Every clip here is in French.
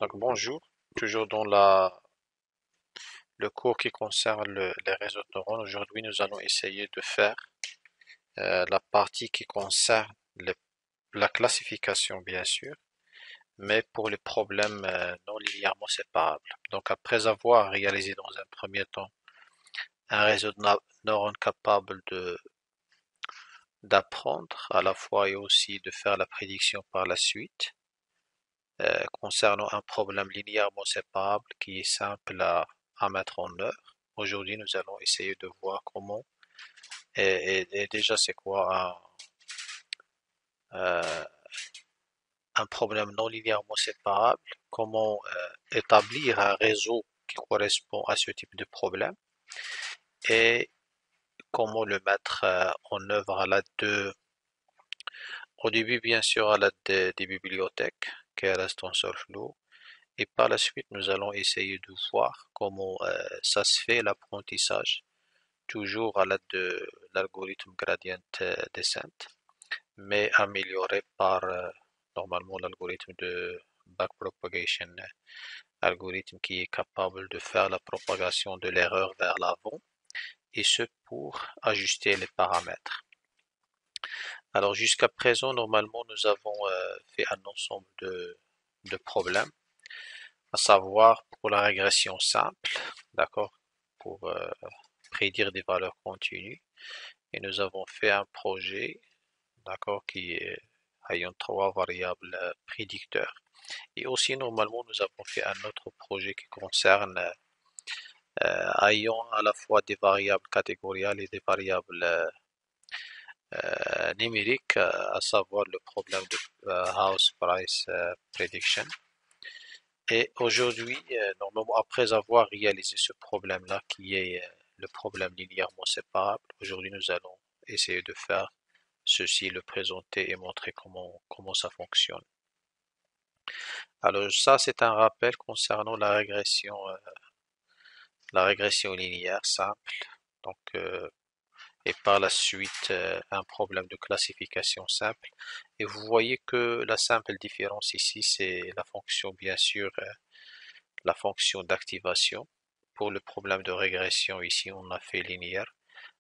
Donc bonjour, toujours dans le cours qui concerne les réseaux de neurones. Aujourd'hui, nous allons essayer de faire la partie qui concerne la classification, bien sûr, mais pour les problèmes non linéairement séparables. Donc après avoir réalisé dans un premier temps un réseau de neurones capable d'apprendre à la fois et aussi de faire la prédiction par la suite, concernant un problème linéairement séparable qui est simple à mettre en œuvre. Aujourd'hui, nous allons essayer de voir comment et déjà c'est quoi euh, un problème non linéairement séparable, comment établir un réseau qui correspond à ce type de problème et comment le mettre en œuvre à l'aide au début bien sûr à l'aide des bibliothèques, KRS TensorFlow. Et par la suite, nous allons essayer de voir comment ça se fait l'apprentissage, toujours à l'aide de l'algorithme gradient descent, mais amélioré par normalement l'algorithme de backpropagation, algorithme qui est capable de faire la propagation de l'erreur vers l'avant, et ce pour ajuster les paramètres. Alors jusqu'à présent, normalement, nous avons fait un ensemble de problèmes, à savoir pour la régression simple, d'accord, pour prédire des valeurs continues. Et nous avons fait un projet, d'accord, qui est ayant trois variables prédicteurs. Et aussi, normalement, nous avons fait un autre projet qui concerne ayant à la fois des variables catégoriales et des variables numériques, à savoir le problème de House Price Prediction. Et aujourd'hui, normalement, après avoir réalisé ce problème-là, qui est le problème linéairement séparable, aujourd'hui, nous allons essayer de faire ceci, le présenter et montrer comment ça fonctionne. Alors, ça, c'est un rappel concernant la régression linéaire simple. Donc, et par la suite, un problème de classification simple. Et vous voyez que la simple différence ici, c'est la fonction, bien sûr, la fonction d'activation. Pour le problème de régression, ici, on a fait linéaire.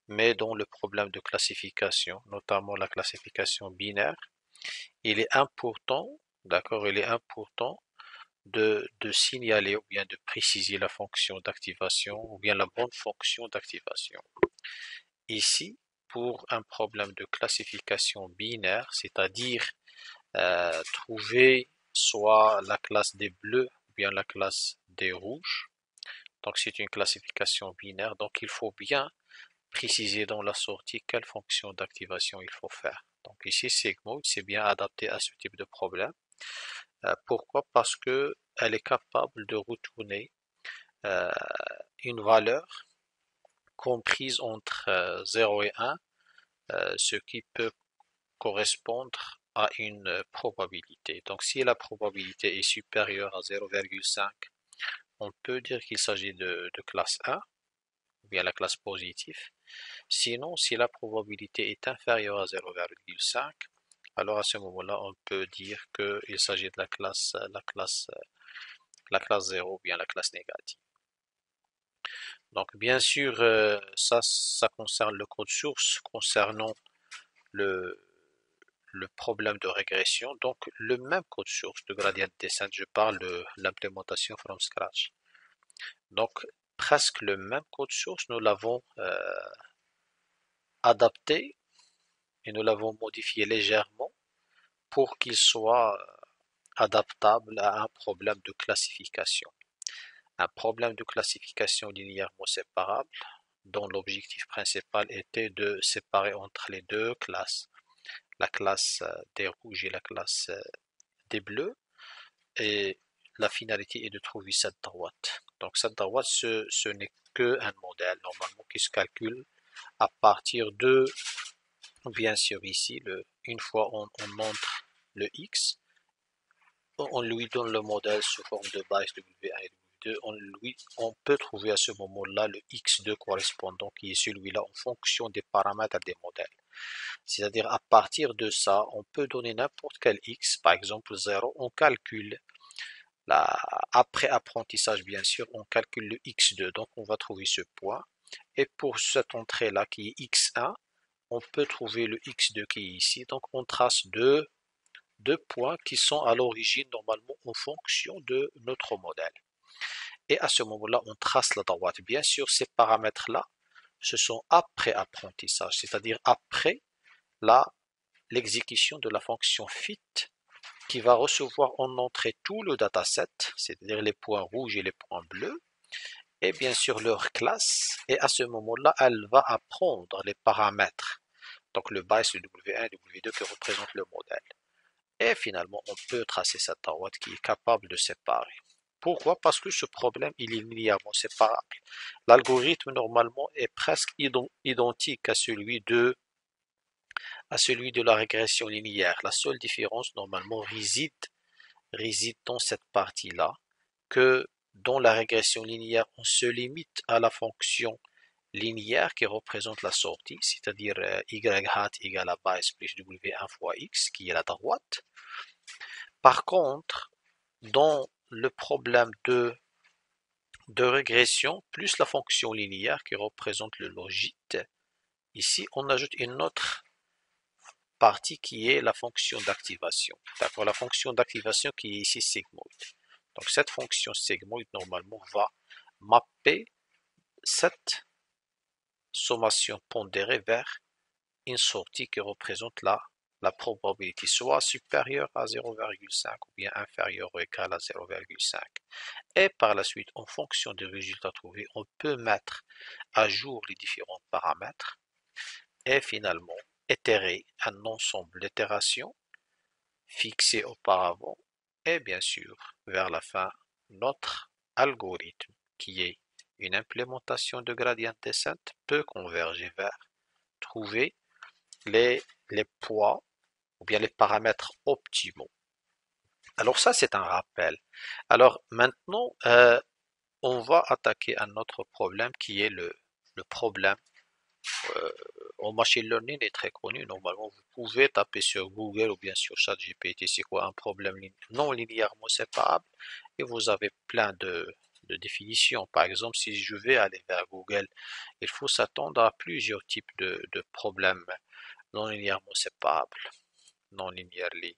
Mais dans le problème de classification, notamment la classification binaire, il est important, d'accord, il est important de signaler ou bien de préciser la fonction d'activation ou bien la bonne fonction d'activation. Ici, pour un problème de classification binaire, c'est-à-dire trouver soit la classe des bleus ou bien la classe des rouges, donc c'est une classification binaire, donc il faut bien préciser dans la sortie quelle fonction d'activation il faut faire. Donc ici, Segmode, c'est bien adapté à ce type de problème. Pourquoi? Parce que elle est capable de retourner euh, une valeur comprise entre 0 et 1, ce qui peut correspondre à une probabilité. Donc si la probabilité est supérieure à 0,5, on peut dire qu'il s'agit de classe 1, ou bien la classe positive. Sinon, si la probabilité est inférieure à 0,5, alors à ce moment-là, on peut dire qu'il s'agit de la classe 0 ou bien la classe négative. Donc, bien sûr, ça concerne le code source concernant le, le problème de régression. Donc, le même code source de gradient descent, je parle de l'implémentation from scratch. Donc, presque le même code source, nous l'avons adapté et nous l'avons modifié légèrement pour qu'il soit adaptable à un problème de classification. Un problème de classification linéairement séparable dont l'objectif principal était de séparer entre les deux classes, la classe des rouges et la classe des bleus, et la finalité est de trouver cette droite. Donc cette droite, ce n'est qu'un modèle normalement qui se calcule à partir de, bien sûr ici, une fois on montre le x, on lui donne le modèle sous forme de base W1 et W2, on peut trouver à ce moment-là le x2 correspondant qui est celui-là en fonction des paramètres des modèles. C'est-à-dire à partir de ça, on peut donner n'importe quel x, par exemple 0, on calcule Après apprentissage, bien sûr, on calcule le x2, donc on va trouver ce point. Et pour cette entrée-là qui est x1, on peut trouver le x2 qui est ici. Donc on trace deux points qui sont à l'origine normalement en fonction de notre modèle. Et à ce moment-là, on trace la droite. Bien sûr, ces paramètres-là, ce sont après apprentissage, c'est-à-dire après l'exécution de la fonction fit qui va recevoir en entrée tout le dataset, c'est-à-dire les points rouges et les points bleus, et bien sûr leur classe, et à ce moment-là, elle va apprendre les paramètres. Donc le bias, le W1 et le W2 qui représentent le modèle. Et finalement, on peut tracer cette droite qui est capable de séparer. Pourquoi? Parce que ce problème, il est linéairement séparable. L'algorithme, normalement, est presque identique à celui de la régression linéaire. La seule différence, normalement, réside dans cette partie-là, que dans la régression linéaire, on se limite à la fonction linéaire qui représente la sortie, c'est-à-dire y hat égale à bias plus w1 fois x, qui est la droite. Par contre, dans le problème de régression, plus la fonction linéaire qui représente le logit, ici on ajoute une autre partie qui est la fonction d'activation. D'accord, la fonction d'activation qui est ici sigmoid. Donc cette fonction sigmoid normalement va mapper cette sommation pondérée vers une sortie qui représente la probabilité soit supérieure à 0,5 ou bien inférieure ou égale à 0,5. Et par la suite, en fonction des résultats trouvés, on peut mettre à jour les différents paramètres et finalement itérer un ensemble d'itérations fixées auparavant et bien sûr, vers la fin, notre algorithme qui est une implémentation de gradient descent peut converger vers trouver les, les poids ou bien les paramètres optimaux. Alors ça, c'est un rappel. Alors maintenant, on va attaquer un autre problème qui est le problème euh, en machine learning est très connu. Normalement, vous pouvez taper sur Google ou bien sur ChatGPT, c'est quoi un problème non linéairement séparable et vous avez plein de définitions. Par exemple, si je vais aller vers Google, il faut s'attendre à plusieurs types de problèmes non linéairement séparables, non linearly,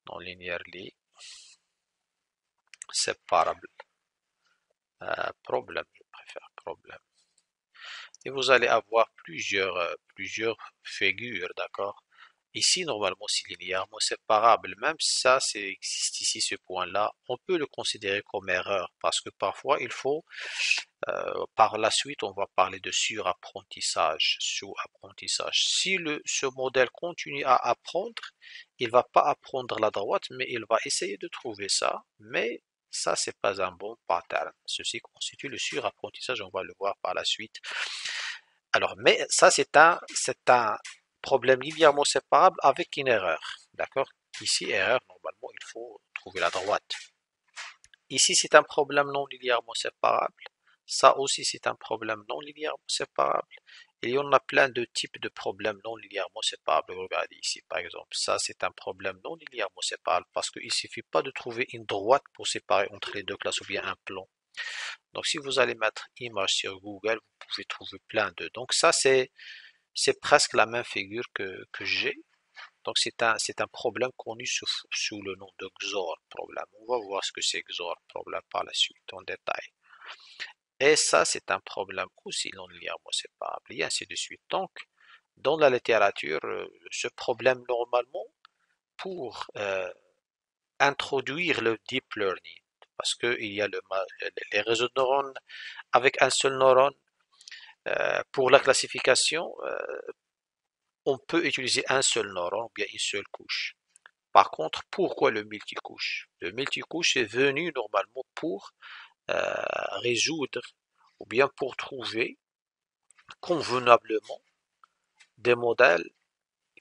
non linearly séparable, problème, je préfère problème. Et vous allez avoir plusieurs figures, d'accord? Ici, normalement, c'est linéairement séparable. Même ça, c'est existe ici, ce point-là. On peut le considérer comme erreur parce que parfois, il faut, par la suite, on va parler de surapprentissage, sous-apprentissage. Si ce modèle continue à apprendre, il va pas apprendre la droite, mais il va essayer de trouver ça. Mais ça, c'est pas un bon pattern. Ceci constitue le surapprentissage. On va le voir par la suite. Alors, mais ça, c'est un problème linéairement séparable avec une erreur. D'accord? Ici, erreur, normalement, il faut trouver la droite. Ici, c'est un problème non linéairement séparable. Ça aussi, c'est un problème non linéairement séparable. Il y en a plein de types de problèmes non linéairement séparables. Regardez ici, par exemple. Ça, c'est un problème non linéairement séparable parce qu'il ne suffit pas de trouver une droite pour séparer entre les deux classes ou bien un plan. Donc, si vous allez mettre image sur Google, vous pouvez trouver plein de. Donc, ça, c'est presque la même figure que j'ai. Donc, c'est un problème connu sous le nom de XOR problème. On va voir ce que c'est XOR problème par la suite en détail. Et ça, c'est un problème aussi non linéairement séparable, et ainsi de suite. Donc, dans la littérature, ce problème, normalement, pour introduire le deep learning, parce qu'il y a les réseaux de neurones avec un seul neurone, pour la classification, on peut utiliser un seul neurone ou bien une seule couche. Par contre, pourquoi le multicouche? Le multicouche est venu normalement pour résoudre ou bien pour trouver convenablement des modèles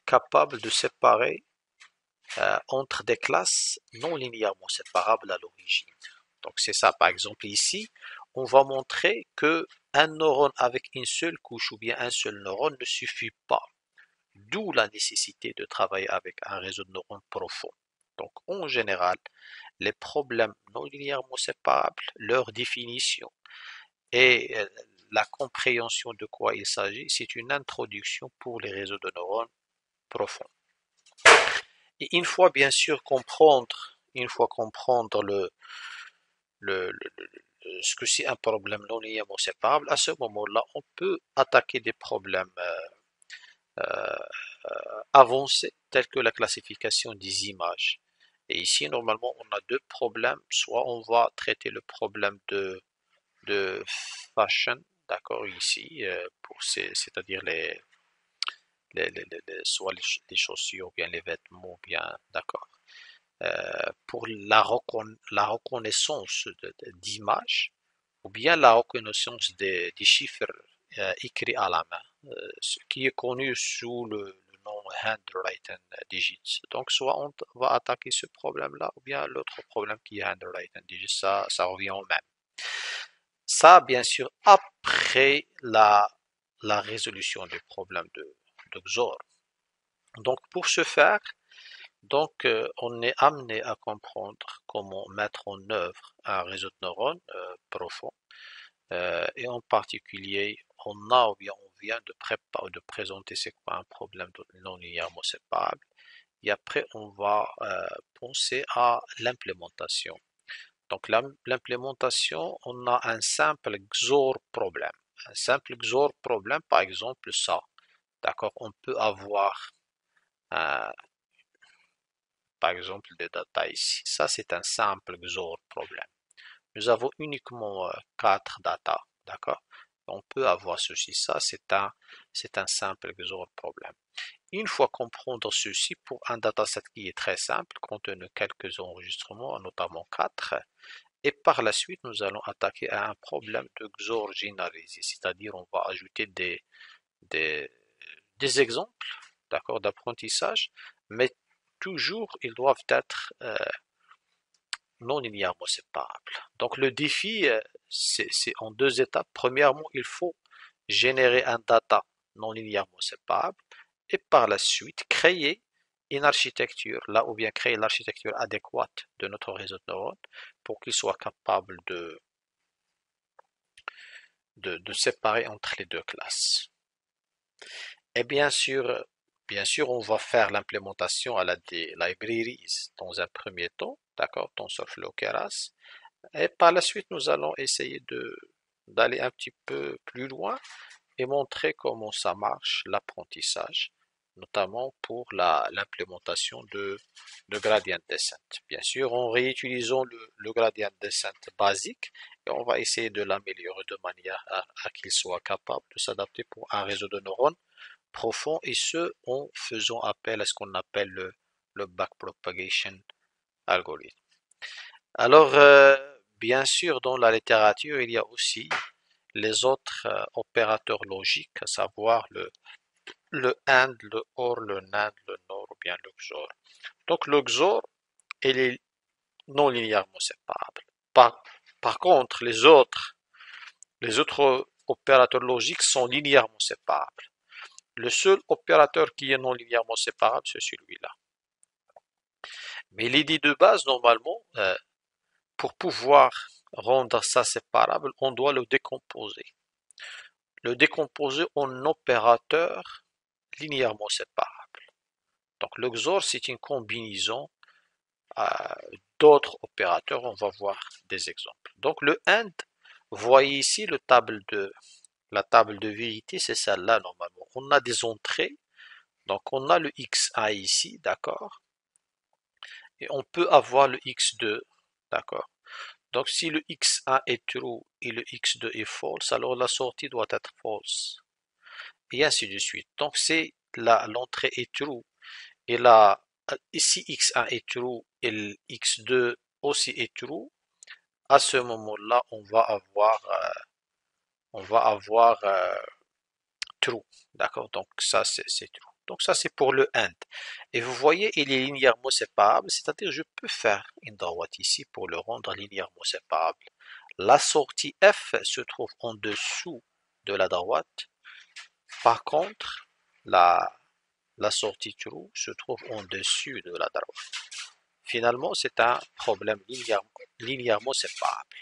capables de séparer entre des classes non linéairement séparables à l'origine. Donc c'est ça, par exemple ici, on va montrer que un neurone avec une seule couche ou bien un seul neurone ne suffit pas. D'où la nécessité de travailler avec un réseau de neurones profond. Donc en général, les problèmes non linéairement séparables, leur définition et la compréhension de quoi il s'agit, c'est une introduction pour les réseaux de neurones profonds. Et une fois comprendre ce que c'est un problème non linéairement séparable, à ce moment-là, on peut attaquer des problèmes avancés tels que la classification des images. Et ici, normalement, on a deux problèmes. Soit on va traiter le problème de fashion, d'accord, ici, c'est-à-dire soit les chaussures, ou bien les vêtements, ou bien, d'accord. Pour la reconnaissance d'images, ou bien la reconnaissance des chiffres écrits à la main, ce qui est connu sous le nom handwritten digits. Donc, soit on va attaquer ce problème-là, ou bien l'autre problème qui est handwritten digits, ça revient au même. Ça, bien sûr, après la résolution des problèmes de XOR. Donc, pour ce faire, on est amené à comprendre comment mettre en œuvre un réseau de neurones profond. Et en particulier, on vient de présenter c'est quoi un problème non linéairement séparable. Et après, on va penser à l'implémentation. Donc l'implémentation, on a un simple XOR problème. Un simple XOR problème, par exemple, ça. D'accord, on peut avoir euh, par exemple des data ici. Ça, c'est un simple XOR problème. Nous avons uniquement 4 data. D'accord, on peut avoir ceci. Ça, c'est un simple XOR problème. Une fois comprendre ceci pour un dataset qui est très simple, contenant quelques enregistrements, notamment 4, et par la suite, nous allons attaquer à un problème de XOR généralisé, c'est-à-dire on va ajouter des, des exemples, d'accord, d'apprentissage, mais toujours ils doivent être non linéairement séparables. Donc le défi, c'est en deux étapes. Premièrement, il faut générer un data non linéairement séparable et par la suite créer une architecture, là ou bien créer l'architecture adéquate de notre réseau de neurones pour qu'il soit capable de séparer entre les deux classes. Et bien sûr, on va faire l'implémentation à la des libraries dans un premier temps, d'accord, TensorFlow Keras. Et par la suite, nous allons essayer d'aller un petit peu plus loin et montrer comment ça marche, l'apprentissage, notamment pour l'implémentation de gradient descent. Bien sûr, en réutilisant le gradient descent basique, et on va essayer de l'améliorer de manière à qu'il soit capable de s'adapter pour un réseau de neurones profond, et ce, en faisant appel à ce qu'on appelle le backpropagation algorithme. Alors, bien sûr, dans la littérature, il y a aussi les autres opérateurs logiques, à savoir le AND, le OR, le NAND, le NOR ou bien le XOR. Donc le XOR, il est non linéairement séparable. Par contre, les autres opérateurs logiques sont linéairement séparables. Le seul opérateur qui est non linéairement séparable, c'est celui-là. Mais l'idée de base, normalement, pour pouvoir rendre ça séparable, on doit le décomposer. Le décomposer en opérateurs linéairement séparables. Donc le XOR, c'est une combinaison d'autres opérateurs. On va voir des exemples. Donc le AND, vous voyez ici la table de vérité, c'est celle-là normalement. On a des entrées, donc on a le XA ici, d'accord, et on peut avoir le X2, d'accord. Donc si le X1 est true et le X2 est false, alors la sortie doit être false. Et ainsi de suite. Donc c'est l'entrée est true et ici X1 est true et X2 aussi est true. À ce moment-là, on va avoir true. D'accord? Donc ça c'est true. Donc ça c'est pour le AND. Et vous voyez, il est linéairement séparable, c'est-à-dire je peux faire une droite ici pour le rendre linéairement séparable. La sortie F se trouve en dessous de la droite. Par contre, la sortie true se trouve en dessus de la droite. finalement, c'est un problème linéairement séparable.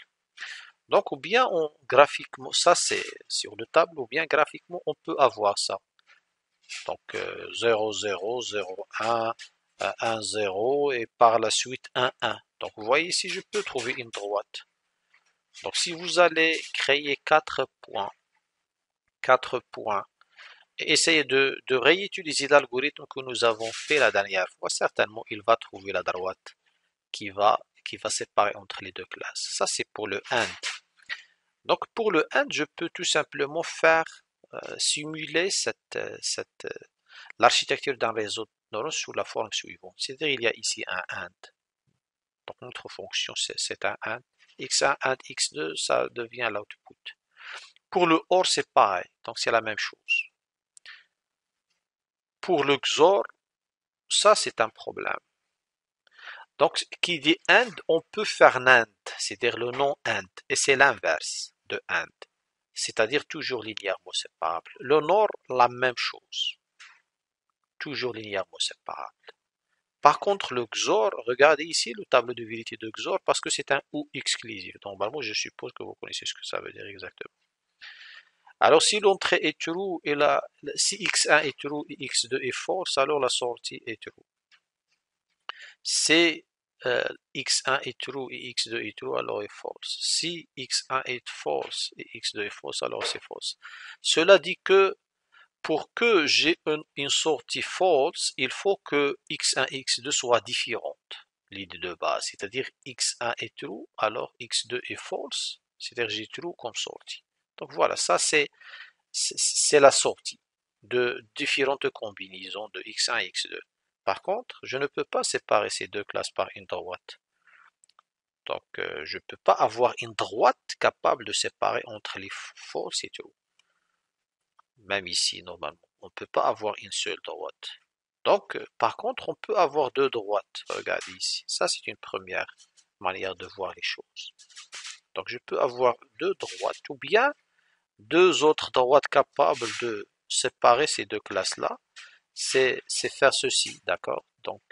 Donc, ou bien graphiquement, ça c'est sur le tableau, ou bien graphiquement, on peut avoir ça. Donc, 0, 0, 0, 1, 1, 0, et par la suite 1, 1. Donc, vous voyez ici, je peux trouver une droite. Donc, si vous allez créer 4 points, et essayer de réutiliser l'algorithme que nous avons fait la dernière fois, certainement, il va trouver la droite qui va séparer entre les deux classes. Ça, c'est pour le AND. Donc, pour le AND, je peux tout simplement faire simuler l'architecture d'un réseau de neurones sous la forme suivante. C'est-à-dire, il y a ici un AND. Donc, notre fonction, c'est un AND. X1, AND, X2, ça devient l'output. Pour le OR, c'est pareil. Donc, c'est la même chose. Pour le XOR, ça, c'est un problème. Donc, qui dit AND, on peut faire NAND, c'est-à-dire le non AND, et c'est l'inverse de AND, c'est-à-dire toujours linéairement séparable. Le NOR, la même chose, toujours linéairement séparable. Par contre, le XOR, regardez ici le tableau de vérité de XOR, parce que c'est un OU exclusif. Normalement, je suppose que vous connaissez ce que ça veut dire exactement. Alors, si l'entrée est true, et si X1 est true et X2 est false, alors la sortie est true. Si X1 est true et X2 est true, alors est false. Si X1 est false et X2 est false, alors c'est false. Cela dit que pour que j'ai une sortie false, il faut que X1 et X2 soient différentes, l'idée de base. C'est-à-dire X1 est true, alors X2 est false, c'est-à-dire j'ai true comme sortie. Donc voilà, ça c'est la sortie de différentes combinaisons de X1 et X2. Par contre, je ne peux pas séparer ces deux classes par une droite. Donc, je ne peux pas avoir une droite capable de séparer entre les false et true. Même ici, normalement, on ne peut pas avoir une seule droite. Donc, par contre, on peut avoir deux droites. Regardez ici. Ça, c'est une première manière de voir les choses. Donc, je peux avoir deux droites ou bien deux autres droites capables de séparer ces deux classes-là. C'est faire ceci, d'accord? Donc,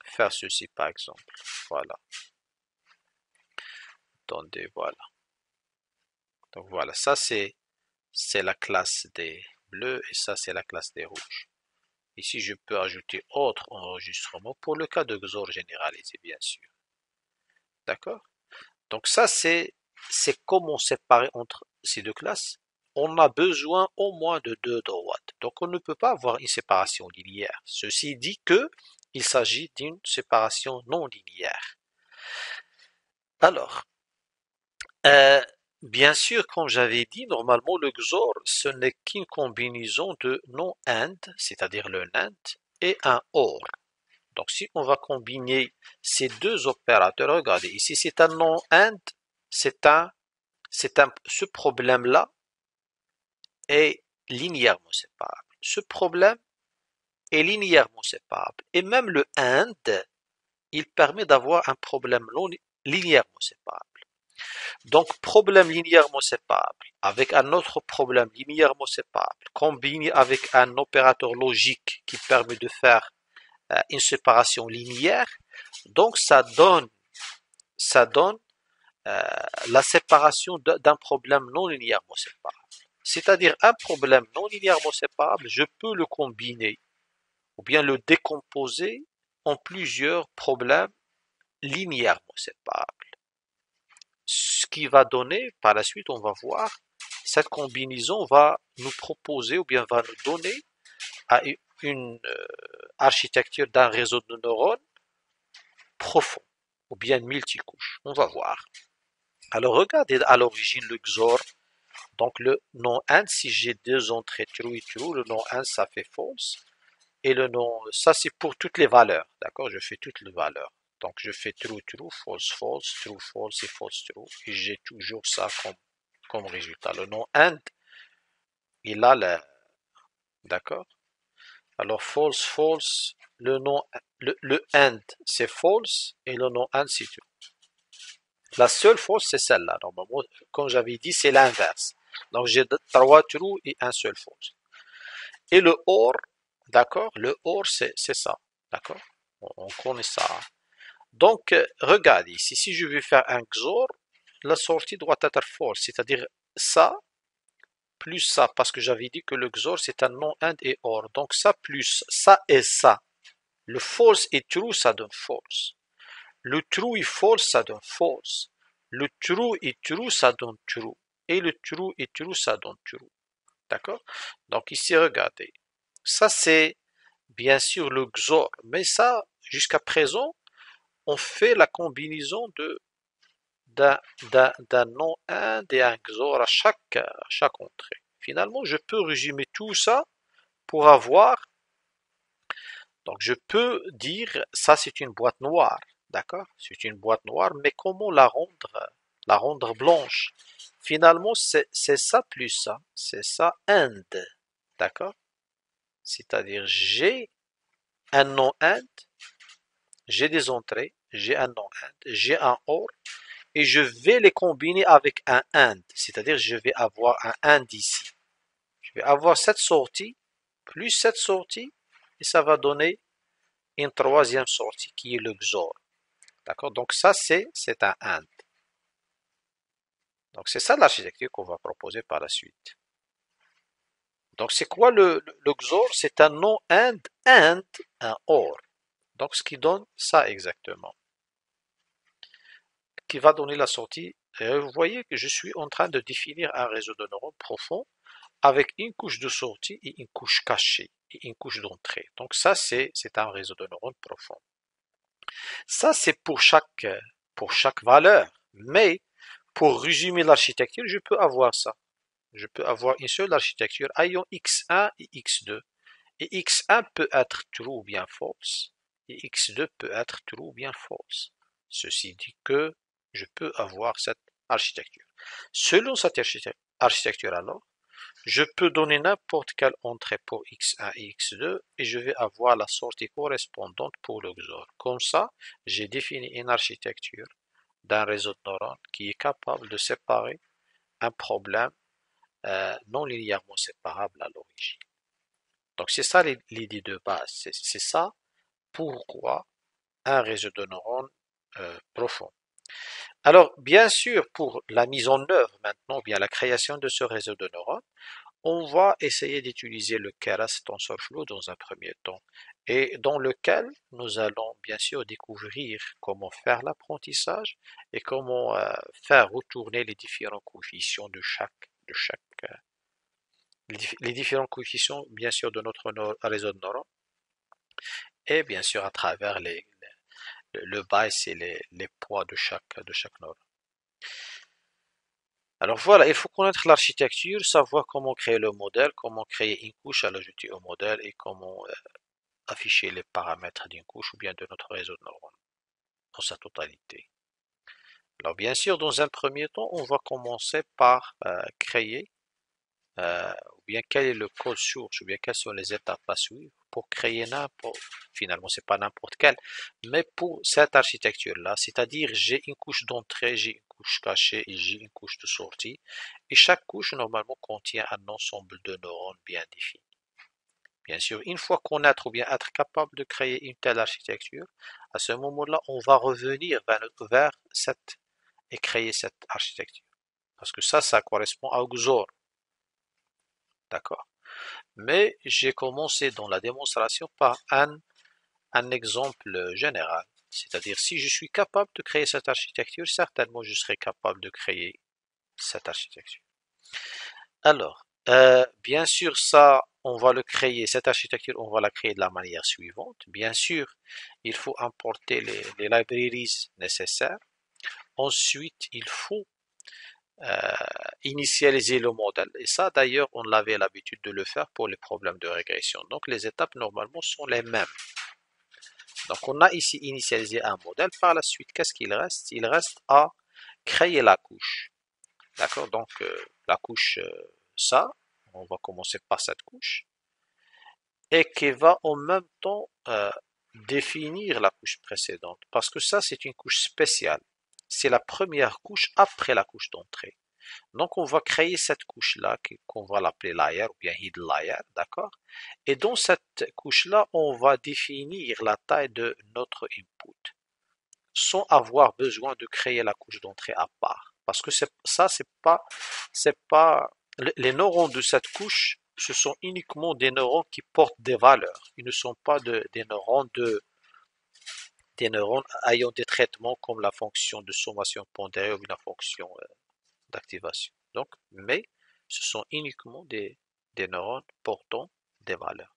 faire ceci par exemple. Voilà. Attendez, voilà. Donc voilà, ça c'est la classe des bleus et ça c'est la classe des rouges. Ici, je peux ajouter autre enregistrement pour le cas de XOR généralisé, bien sûr. D'accord? Donc ça c'est comment séparer entre ces deux classes. On a besoin au moins de deux droites. Donc on ne peut pas avoir une séparation linéaire. Ceci dit que il s'agit d'une séparation non linéaire. Alors, bien sûr, comme j'avais dit, normalement le XOR, ce n'est qu'une combinaison de non-AND, c'est-à-dire le NAND, et un OR. Donc si on va combiner ces deux opérateurs, regardez, ici c'est un non-AND, ce problème-là est linéairement séparable. Ce problème est linéairement séparable. Et même le AND, il permet d'avoir un problème non linéairement séparable. Donc, problème linéairement séparable avec un autre problème linéairement séparable, combiné avec un opérateur logique qui permet de faire une séparation linéaire, donc ça donne la séparation d'un problème non linéairement séparable. C'est-à-dire un problème non linéairement séparable, je peux le combiner ou bien le décomposer en plusieurs problèmes linéairement séparables. Ce qui va donner, par la suite, on va voir, cette combinaison va nous proposer ou bien va nous donner à une architecture d'un réseau de neurones profond ou bien multicouche. On va voir. Alors regardez à l'origine le XOR. Donc le non AND, si j'ai deux entrées true et true, le non AND ça fait false. Et le non, ça c'est pour toutes les valeurs. D'accord? Je fais toutes les valeurs. Donc je fais true, true, false, false, true, false et false, true. Et j'ai toujours ça comme résultat. Le non AND, il a le... D'accord? Alors false, false, le AND c'est false et le non AND c'est true. La seule false c'est celle-là. Normalement, comme j'avais dit, c'est l'inverse. Donc j'ai trois true et un seul false. Et le OR, d'accord? Le OR c'est ça. D'accord? On connaît ça. Donc, regarde ici, si je vais faire un XOR, la sortie doit être false, c'est-à-dire ça plus ça, parce que j'avais dit que le XOR c'est un non AND et OR. Donc ça plus ça et ça. Le false et true, ça donne false. Le true et false, ça donne false. Le true et true, ça donne true. Et le true et true, ça donne true. D'accord? Donc ici, regardez. Ça, c'est bien sûr le XOR. Mais ça, jusqu'à présent, on fait la combinaison d'un non AND et un XOR à chaque entrée. Finalement, je peux résumer tout ça pour avoir, donc je peux dire, ça c'est une boîte noire, d'accord? C'est une boîte noire, mais comment la rendre blanche? Finalement, c'est ça plus ça, c'est ça AND, d'accord? C'est-à-dire, j'ai un non AND, j'ai des entrées, j'ai un non AND, j'ai un OR, et je vais les combiner avec un AND, c'est-à-dire je vais avoir un AND ici. Je vais avoir cette sortie, plus cette sortie, et ça va donner une troisième sortie qui est le XOR. D'accord? Donc ça, c'est un AND. Donc c'est ça l'architecture qu'on va proposer par la suite. Donc c'est quoi le XOR? C'est un non AND, AND, un OR. Donc ce qui donne ça exactement. Qui va donner la sortie. Et vous voyez que je suis en train de définir un réseau de neurones profond avec une couche de sortie et une couche cachée et une couche d'entrée. Donc ça, c'est un réseau de neurones profond. Ça, c'est pour chaque valeur. Mais pour résumer l'architecture, je peux avoir ça. Je peux avoir une seule architecture ayant x1 et x2. Et x1 peut être true ou bien false. Et x2 peut être true ou bien false. Ceci dit que je peux avoir cette architecture. Selon cette architecture alors, je peux donner n'importe quelle entrée pour x1 et x2 et je vais avoir la sortie correspondante pour le XOR. Comme ça, j'ai défini une architecture d'un réseau de neurones qui est capable de séparer un problème non linéairement séparable à l'origine. Donc c'est ça l'idée de base, c'est ça pourquoi un réseau de neurones profond. Alors bien sûr pour la mise en œuvre maintenant, bien la création de ce réseau de neurones, on va essayer d'utiliser le Keras TensorFlow dans un premier temps et dans lequel nous allons bien sûr découvrir comment faire l'apprentissage et comment faire retourner les différents coefficients de chaque les différents coefficients bien sûr de notre réseau de neurones et bien sûr à travers le bias et les poids de chaque neurone. Alors voilà, il faut connaître l'architecture, savoir comment créer le modèle, comment créer une couche à l'ajouter au modèle et comment afficher les paramètres d'une couche ou bien de notre réseau de neurones dans sa totalité. Alors bien sûr, dans un premier temps, on va commencer par créer, ou bien quel est le code source, ou bien quelles sont les étapes à suivre pour créer finalement c'est pas n'importe quelle, mais pour cette architecture-là, c'est-à-dire j'ai une couche d'entrée, j'ai une couche cachée et j'ai une couche de sortie, et chaque couche normalement contient un ensemble de neurones bien définis. Bien sûr, une fois connaître ou bien être capable de créer une telle architecture, à ce moment-là, on va revenir vers cette et créer cette architecture. Parce que ça correspond à XOR. D'accord? Mais j'ai commencé dans la démonstration par un exemple général. C'est-à-dire, si je suis capable de créer cette architecture, certainement je serai capable de créer cette architecture. Alors, bien sûr, ça, on va le créer, cette architecture, on va la créer de la manière suivante. Bien sûr, il faut importer les libraries nécessaires. Ensuite, il faut initialiser le modèle. Et ça, d'ailleurs, on avait l'habitude de le faire pour les problèmes de régression. Donc, les étapes, normalement, sont les mêmes. Donc, on a ici initialisé un modèle. Par la suite, qu'est-ce qu'il reste? Il reste à créer la couche. D'accord? Donc, la couche, ça, on va commencer par cette couche. Et qui va en même temps définir la couche précédente. Parce que ça, c'est une couche spéciale. C'est la première couche après la couche d'entrée. Donc, on va créer cette couche-là, qu'on va l'appeler layer ou bien hidden layer, d'accord? Et dans cette couche-là, on va définir la taille de notre input. sans avoir besoin de créer la couche d'entrée à part. Parce que c'est pas, les neurones de cette couche, ce sont uniquement des neurones qui portent des valeurs. Ils ne sont pas des neurones ayant des traitements comme la fonction de sommation pondérée ou la fonction d'activation. Donc, mais ce sont uniquement des neurones portant des valeurs.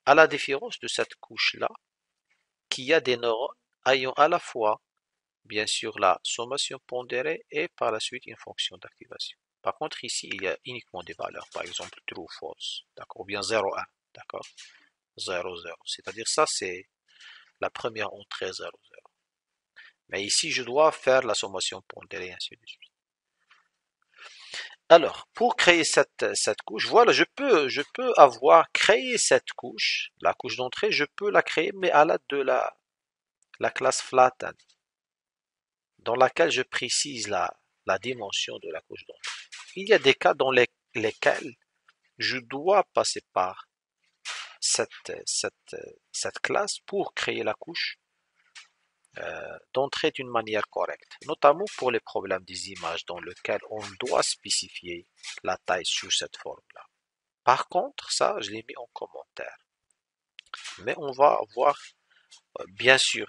À la différence de cette couche-là, qui a des neurones ayant à la fois, bien sûr, la sommation pondérée et par la suite une fonction d'activation. Par contre, ici, il y a uniquement des valeurs, par exemple true, false, d'accord, ou bien 0, 1, d'accord, 0, 0. C'est-à-dire ça, c'est la première entrée 0, 0. Mais ici, je dois faire la sommation pondérée, ainsi de suite. Alors, pour créer cette couche, voilà, je peux avoir créé cette couche, la couche d'entrée, je peux la créer, mais à l'aide de la classe flatten, dans laquelle je précise la dimension de la couche d'entrée. Il y a des cas dans lesquels je dois passer par cette classe pour créer la couche d'entrée d'une manière correcte, notamment pour les problèmes des images dans lesquels on doit spécifier la taille sous cette forme-là. Par contre, ça, je l'ai mis en commentaire. Mais on va voir, bien sûr,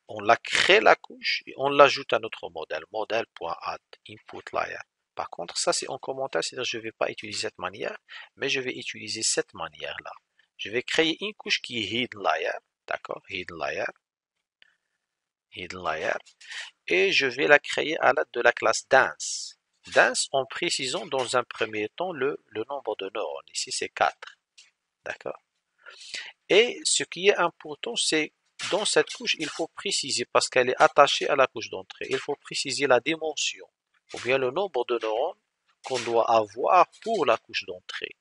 on la crée la couche et on l'ajoute à notre modèle, modèle.add input layer. Par contre, ça c'est en commentaire, c'est-à-dire je ne vais pas utiliser cette manière, mais je vais utiliser cette manière-là. Je vais créer une couche qui est hidden layer, d'accord, hidden layer, et je vais la créer à l'aide de la classe dance. Dance en précisant dans un premier temps le nombre de neurones. Ici c'est 4, d'accord. Et ce qui est important, c'est dans cette couche, il faut préciser, parce qu'elle est attachée à la couche d'entrée, il faut préciser la dimension, ou bien le nombre de neurones qu'on doit avoir pour la couche d'entrée.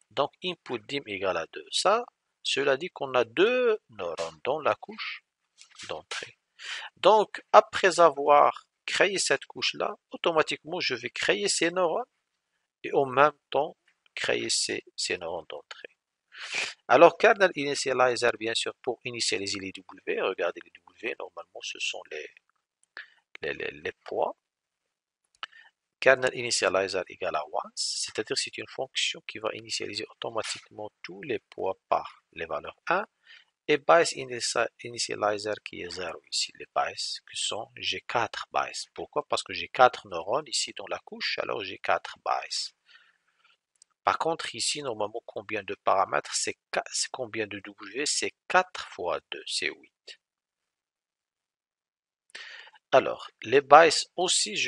Donc, input dim égale à 2. Ça, cela dit qu'on a 2 neurones dans la couche d'entrée. Donc, après avoir créé cette couche-là, automatiquement, je vais créer ces neurones et en même temps créer ces neurones d'entrée. Alors, kernel initializer, bien sûr, pour initialiser les W, regardez les W, normalement, ce sont les poids. Kernel initializer égale à once, c'est-à-dire c'est une fonction qui va initialiser automatiquement tous les poids par les valeurs 1. Et bias initializer qui est 0 ici, les bias que sont, j'ai 4 bias. Pourquoi? Parce que j'ai 4 neurones ici dans la couche, alors j'ai 4 bias. Par contre, ici, normalement, combien de paramètres? C'est combien de W? C'est 4 fois 2, c'est 8. Alors, les bytes aussi,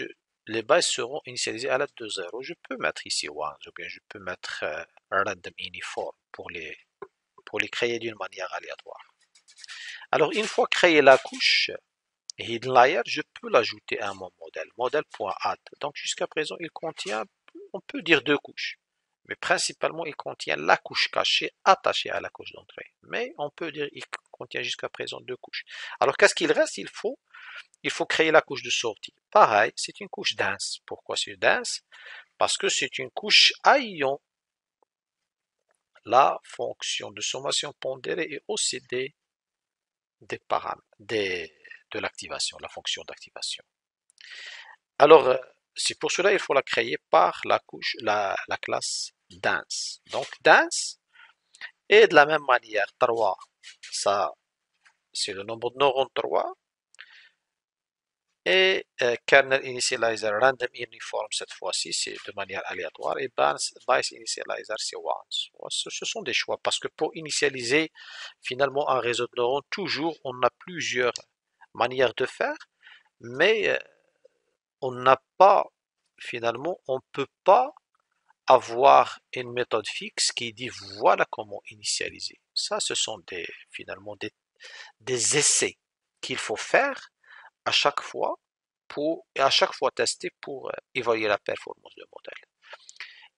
les bytes seront initialisés à l'aide de 0. Je peux mettre ici 1, ou bien je peux mettre random uniform pour les créer d'une manière aléatoire. Alors, une fois créé la couche hidden layer, je peux l'ajouter à mon modèle, modèle.add. Donc, jusqu'à présent, il contient, on peut dire 2 couches. Mais principalement, il contient la couche cachée attachée à la couche d'entrée. Mais on peut dire qu'il contient jusqu'à présent 2 couches. Alors, qu'est-ce qu'il reste? Il faut créer la couche de sortie. Pareil, c'est une couche dense. Pourquoi c'est dense? Parce que c'est une couche ayant la fonction de sommation pondérée et aussi des paramètres, de l'activation, la fonction d'activation. Alors, c'est pour cela qu'il faut la créer par la classe dance. Donc, dance, et de la même manière, 3, ça, c'est le nombre de neurones 3. Et kernel initializer random uniform cette fois-ci, c'est de manière aléatoire. Et bias initializer, c'est once. Ce sont des choix parce que pour initialiser finalement un réseau de neurones, toujours on a plusieurs manières de faire, mais on n'a pas, finalement, on ne peut pas avoir une méthode fixe qui dit voilà comment initialiser. Ça, ce sont finalement des essais qu'il faut faire à chaque fois et à chaque fois tester pour évaluer la performance du modèle.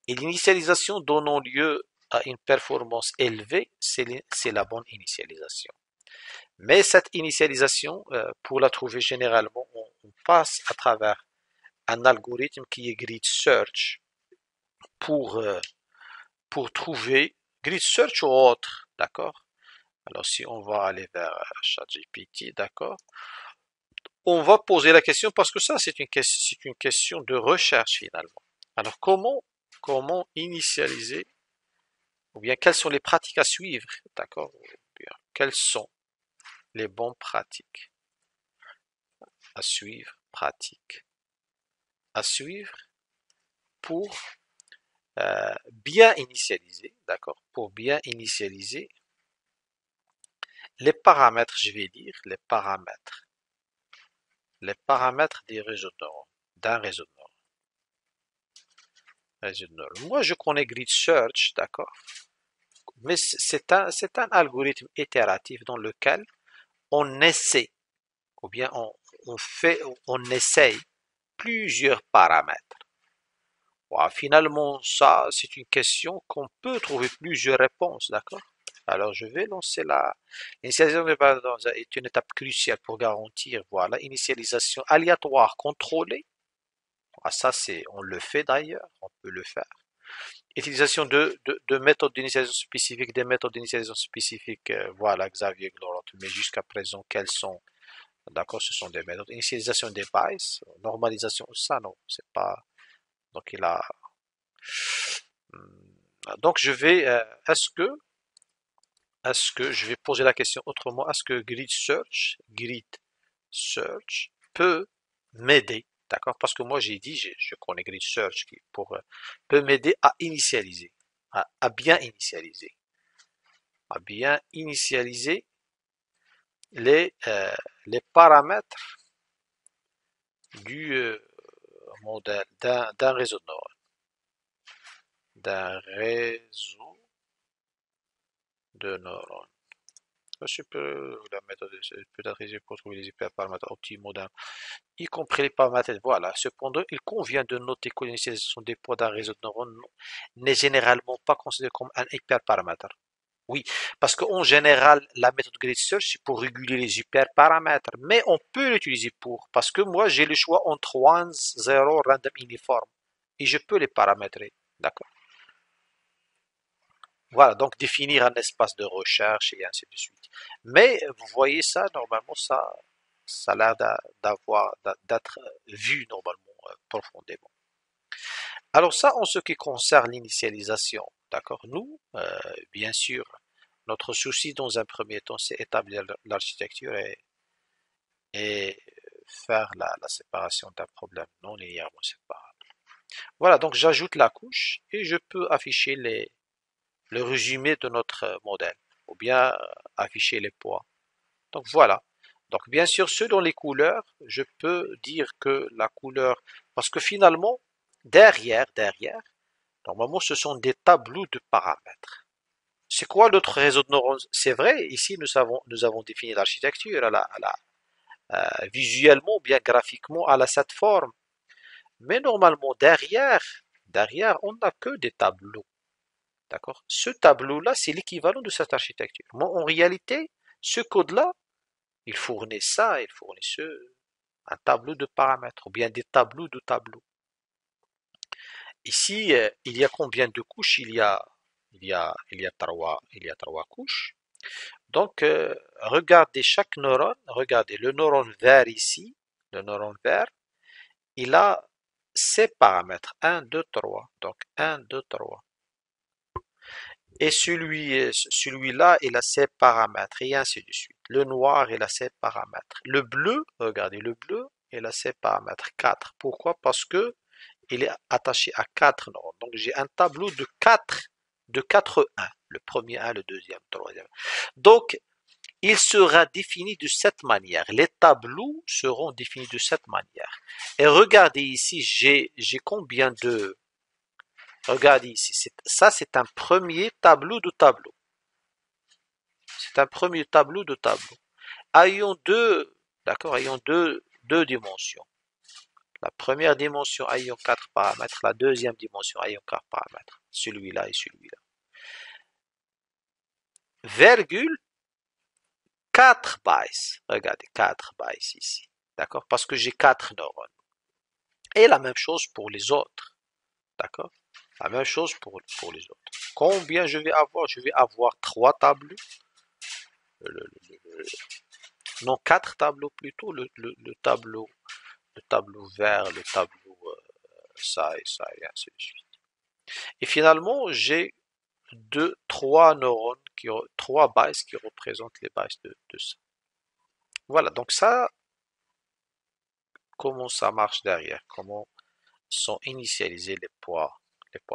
Et l'initialisation donnant lieu à une performance élevée, c'est la bonne initialisation. Mais cette initialisation, pour la trouver généralement, on passe à travers un algorithme qui est grid search pour, trouver grid search ou autre, d'accord? Alors si on va aller vers ChatGPT, d'accord? on va poser la question parce que ça, c'est une question de recherche finalement. Alors, comment initialiser, ou bien quelles sont les pratiques à suivre, d'accord? Ou bien, quelles sont les bonnes pratiques à suivre, à suivre pour bien initialiser, d'accord? Pour bien initialiser les paramètres, je vais dire, les paramètres des réseaux de neurones, d'un réseau de neurones. Moi, je connais Grid Search, d'accord? Mais c'est un algorithme itératif dans lequel on essaie, ou bien on essaye plusieurs paramètres. Voilà, finalement, ça, c'est une question qu'on peut trouver plusieurs réponses, d'accord? Alors, je vais lancer l'initialisation de base est une étape cruciale pour garantir, voilà, initialisation aléatoire contrôlée. Ah, ça, on le fait d'ailleurs, on peut le faire. Utilisation de méthodes d'initialisation spécifiques, des méthodes d'initialisation spécifiques, voilà, Xavier Glorant, mais jusqu'à présent, quelles sont? D'accord, ce sont des méthodes. Initialisation des bias, normalisation, ça non, c'est pas. Donc il a. Donc je vais. Est-ce que je vais poser la question autrement? Est-ce que Grid Search peut m'aider? D'accord? Parce que moi j'ai dit, je connais Grid Search qui peut m'aider à initialiser, à bien initialiser, à bien initialiser les, euh, les paramètres du modèle d'un réseau de neurones. D'un réseau de neurones. Je peux la méthode peut-être utiliser pour trouver les hyperparamètres optimaux y compris les paramètres. Voilà. Cependant, il convient de noter que l'initialisation des poids d'un réseau de neurones n'est généralement pas considérée comme un hyperparamètre. Oui, parce qu'en général, la méthode Grid Search, c'est pour réguler les hyperparamètres, mais on peut l'utiliser parce que moi, j'ai le choix entre 1, 0, random uniforme, et je peux les paramétrer. D'accord? Voilà, donc définir un espace de recherche et ainsi de suite. Mais vous voyez ça, normalement, ça a l'air d'être vu normalement profondément. Alors ça, en ce qui concerne l'initialisation, d'accord, nous, bien sûr, notre souci dans un premier temps, c'est établir l'architecture et faire la séparation d'un problème non linéairement séparable. Voilà, donc j'ajoute la couche et je peux afficher le résumé de notre modèle, ou bien afficher les poids. Donc voilà. Donc bien sûr, selon les couleurs, je peux dire que la couleur, parce que finalement, derrière, normalement, ce sont des tableaux de paramètres. C'est quoi notre réseau de neurones? C'est vrai, ici nous avons défini l'architecture, visuellement ou bien graphiquement, elle a cette forme. Mais normalement, derrière, on n'a que des tableaux. D'accord? Ce tableau-là, c'est l'équivalent de cette architecture. Moi, en réalité, ce code-là, il fournit un tableau de paramètres, ou bien des tableaux de tableaux. Ici, il y a combien de couches? Il y a trois couches. Donc, regardez chaque neurone, regardez le neurone vert ici, le neurone vert, il a ses paramètres, un, 2, 3. Donc, un, 2, 3. Et celui-là, il a ses paramètres, et ainsi de suite. Le noir, il a ses paramètres. Le bleu, regardez, le bleu, il a ses paramètres 4. Pourquoi? Parce que il est attaché à 4 neurones. Donc j'ai un tableau de 4 1. Le premier 1, le deuxième, le troisième. Donc, il sera défini de cette manière. Les tableaux seront définis de cette manière. Et regardez ici, j'ai combien de... Regardez ici, ça c'est un premier tableau de tableau. C'est un premier tableau de tableau. Ayons deux, d'accord, ayons deux dimensions. La première dimension ayant 4 paramètres, la deuxième dimension ayant 4 paramètres. Celui-là et celui-là. Virgule 4 bytes. Regardez, 4 bytes ici. D'accord? Parce que j'ai 4 neurones. Et la même chose pour les autres. D'accord? La même chose pour les autres. Combien je vais avoir? Je vais avoir 3 tableaux. Non, quatre tableaux plutôt, le tableau vert, le tableau ça, et ainsi de suite. Et finalement, j'ai trois neurones, trois bases qui représentent les bases de ça. Voilà, donc ça, comment ça marche derrière, comment sont initialisés les poids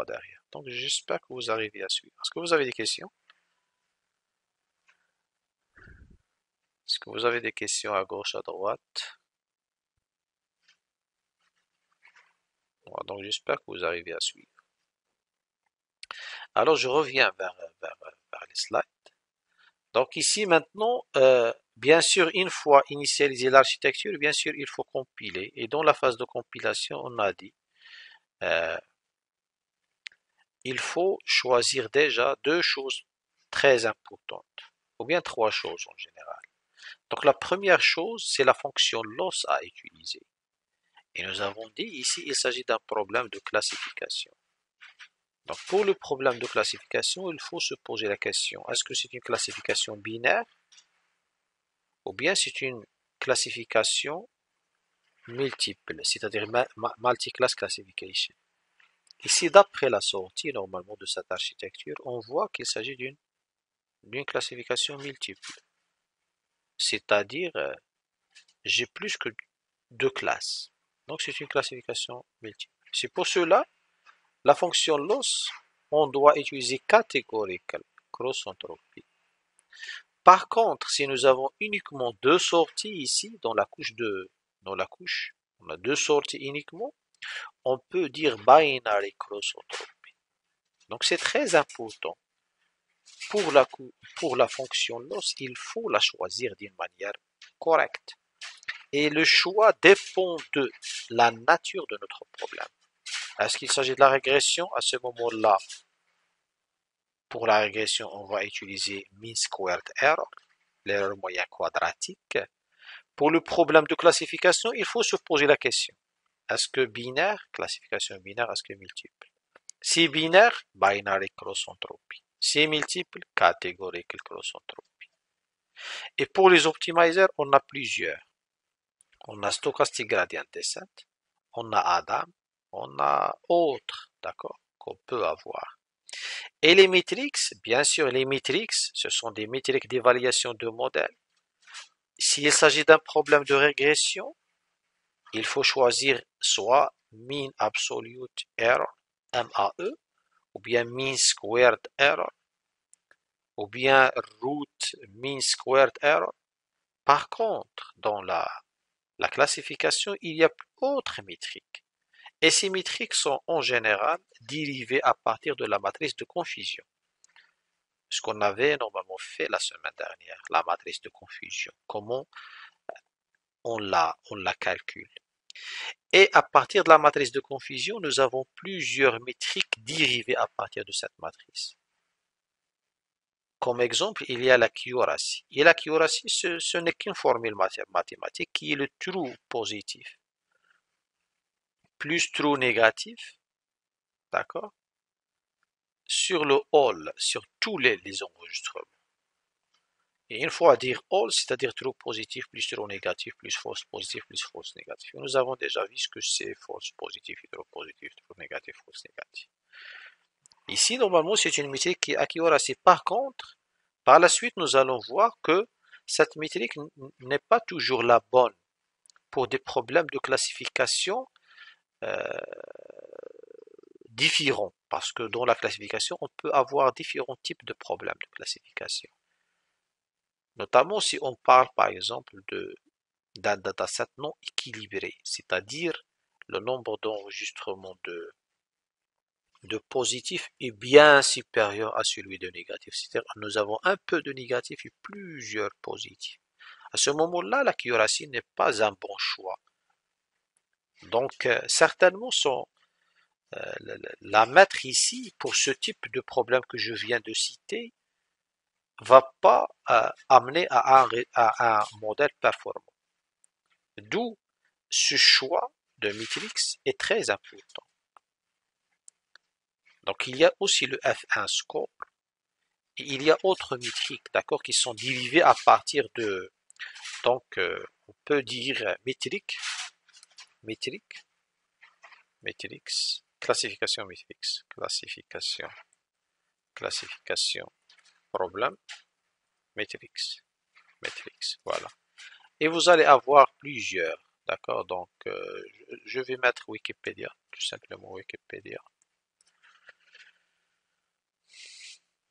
derrière. Donc j'espère que vous arrivez à suivre. Est-ce que vous avez des questions? Est-ce que vous avez des questions à gauche, à droite? Voilà, donc j'espère que vous arrivez à suivre. Alors je reviens vers les slides. Donc ici maintenant, bien sûr, une fois initialisé l'architecture, bien sûr, il faut compiler. Et dans la phase de compilation, on a dit, euh, il faut choisir déjà deux choses très importantes, ou bien trois choses en général. Donc la première chose, c'est la fonction loss à utiliser. Et nous avons dit ici, il s'agit d'un problème de classification. Donc pour le problème de classification, il faut se poser la question, est-ce que c'est une classification binaire ou bien c'est une classification multiple, c'est-à-dire multi-class classification. Ici, d'après la sortie normalement de cette architecture, on voit qu'il s'agit d'une classification multiple. C'est-à-dire, j'ai plus que deux classes. Donc c'est une classification multiple. C'est pour cela, la fonction loss, on doit utiliser categorical cross entropy. Par contre, si nous avons uniquement deux sorties ici, dans la couche, on a deux sorties uniquement, on peut dire binary cross entropy. Donc c'est très important. Pour la fonction loss, il faut la choisir d'une manière correcte. Et le choix dépend de la nature de notre problème. Est-ce qu'il s'agit de la régression? À ce moment-là, pour la régression, on va utiliser mean squared error, l'erreur moyenne quadratique. Pour le problème de classification, il faut se poser la question. Est-ce que binaire, classification binaire, est-ce que multiple? Si binaire, binary cross entropy. Si multiple, categorical cross entropy. Et pour les optimizers, on a plusieurs. On a stochastic gradient descent, on a Adam, on a autres, d'accord, qu'on peut avoir. Et les métriques, bien sûr, les métriques, ce sont des métriques d'évaluation de modèles. S'il s'agit d'un problème de régression, il faut choisir soit mean absolute error, MAE, ou bien mean squared error, ou bien root mean squared error. Par contre, dans la classification, il y a autres métriques. Et ces métriques sont en général dérivées à partir de la matrice de confusion. Ce qu'on avait normalement fait la semaine dernière, la matrice de confusion. Comment on la calcule. Et à partir de la matrice de confusion, nous avons plusieurs métriques dérivées à partir de cette matrice. Comme exemple, il y a l'accuracy. Et l'accuracy, ce n'est qu'une formule mathématique qui est le true positif plus true négatif, d'accord, sur le all, sur tous les enregistrements. Et une fois à dire all, c'est-à-dire true positif plus true négatif plus false positif plus false négatif. Nous avons déjà vu ce que c'est false positif, true positif, true négatif, false négatif. Ici, normalement, c'est une métrique qui est accuracy. Par contre, par la suite, nous allons voir que cette métrique n'est pas toujours la bonne pour des problèmes de classification différents, parce que dans la classification, on peut avoir différents types de problèmes de classification. Notamment si on parle par exemple d'un dataset non équilibré, c'est-à-dire le nombre d'enregistrements de positifs est bien supérieur à celui de négatifs. C'est-à-dire que nous avons un peu de négatifs et plusieurs positifs. À ce moment-là, l'accuracy n'est pas un bon choix. Donc, certainement, la mettre ici, pour ce type de problème que je viens de citer, va pas amener à un modèle performant. D'où ce choix de matrix est très important. Donc il y a aussi le F1 score et il y a autres métriques, d'accord, qui sont dérivées à partir Donc, on peut dire métrique, classification métrique, classification, problème, métrique, voilà. Et vous allez avoir plusieurs, d'accord? Donc, je vais mettre Wikipédia, tout simplement Wikipédia.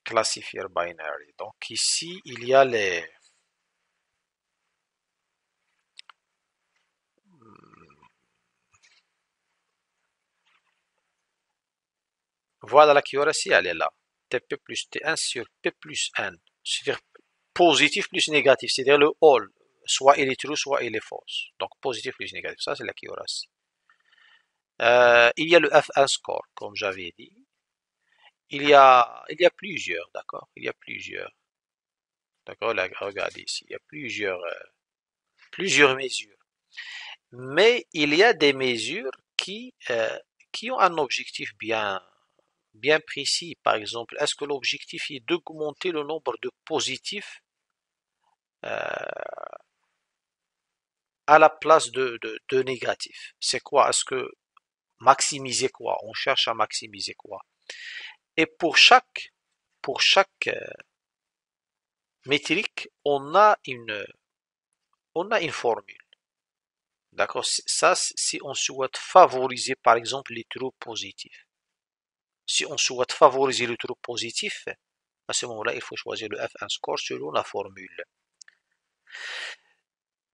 Classifier binary. Donc ici, il y a les... Voilà, l'accuracy, elle est là. TP plus T1 sur P plus N. C'est-à-dire positif plus négatif, c'est-à-dire le all. Soit il est true, soit il est false. Donc positif plus négatif, ça c'est l'accuracy. Il y a le F1 score, comme j'avais dit. Il y a plusieurs, d'accord? Il y a plusieurs. D'accord, regardez ici, il y a plusieurs mesures. Mais il y a des mesures qui ont un objectif bien précis. Par exemple, est-ce que l'objectif est d'augmenter le nombre de positifs à la place de négatifs? C'est quoi? Est-ce que maximiser quoi? On cherche à maximiser quoi? Et pour chaque métrique, on a une formule. D'accord? Ça, si on souhaite favoriser, par exemple, les trous positifs. Si on souhaite favoriser le trou positif, à ce moment-là, il faut choisir le F1 score selon la formule.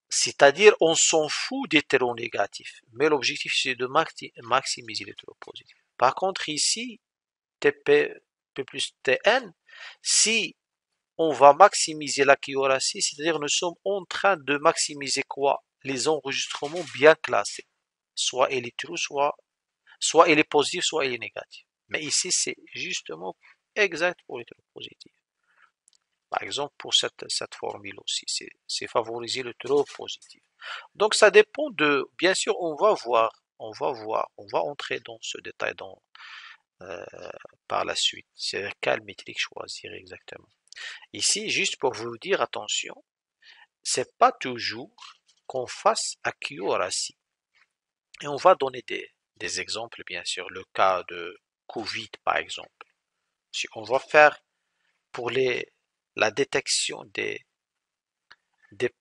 C'est-à-dire, on s'en fout des trous négatifs, mais l'objectif, c'est de maximiser les trous positifs. Par contre, ici, TP plus TN, si on va maximiser l'accuracy, c'est-à-dire nous sommes en train de maximiser quoi? Les enregistrements bien classés. Soit il est true, soit il est positif, soit il est négatif. Mais ici, c'est justement exact pour les trous positifs. Par exemple, pour cette formule aussi, c'est favoriser le trou positif. Donc, ça dépend bien sûr, on va entrer dans ce détail euh, par la suite. C'est quelle métrique choisir exactement. Ici, juste pour vous dire, attention, c'est pas toujours qu'on fasse accuracy. Et on va donner des exemples, bien sûr. Le cas de Covid, par exemple. Si on va faire pour la détection des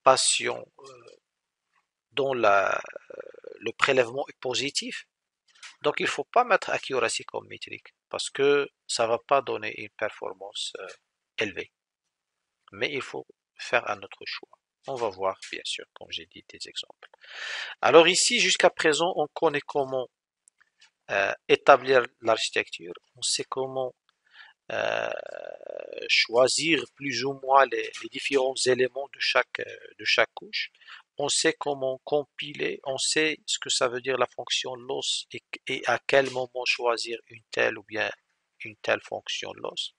patients dont le prélèvement est positif, donc il ne faut pas mettre accuracy comme métrique parce que ça ne va pas donner une performance élevée. Mais il faut faire un autre choix. On va voir, bien sûr, comme j'ai dit, des exemples. Alors ici, jusqu'à présent, on connaît comment établir l'architecture, on sait comment euh, choisir plus ou moins les différents éléments de chaque couche. On sait comment compiler, on sait ce que ça veut dire la fonction loss et à quel moment choisir une telle ou bien une telle fonction loss.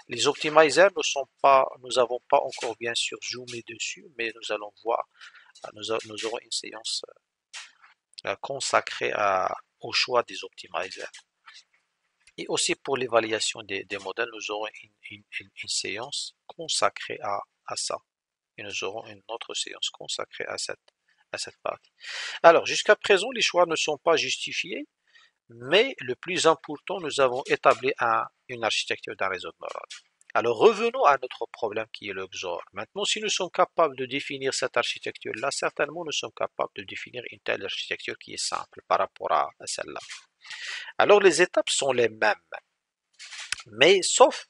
Les optimizers nous avons pas encore bien sûr zoomé dessus, mais nous allons voir, nous aurons une séance consacrée au choix des optimizers. Et aussi pour l'évaluation des modèles, nous aurons une séance consacrée à ça. Et nous aurons une autre séance consacrée à cette partie. Alors, jusqu'à présent, les choix ne sont pas justifiés, mais le plus important, nous avons établi une architecture d'un réseau de neurones. Alors, revenons à notre problème qui est le XOR. Maintenant, si nous sommes capables de définir cette architecture-là, certainement nous sommes capables de définir une telle architecture qui est simple par rapport à celle-là. Alors, les étapes sont les mêmes. Mais sauf,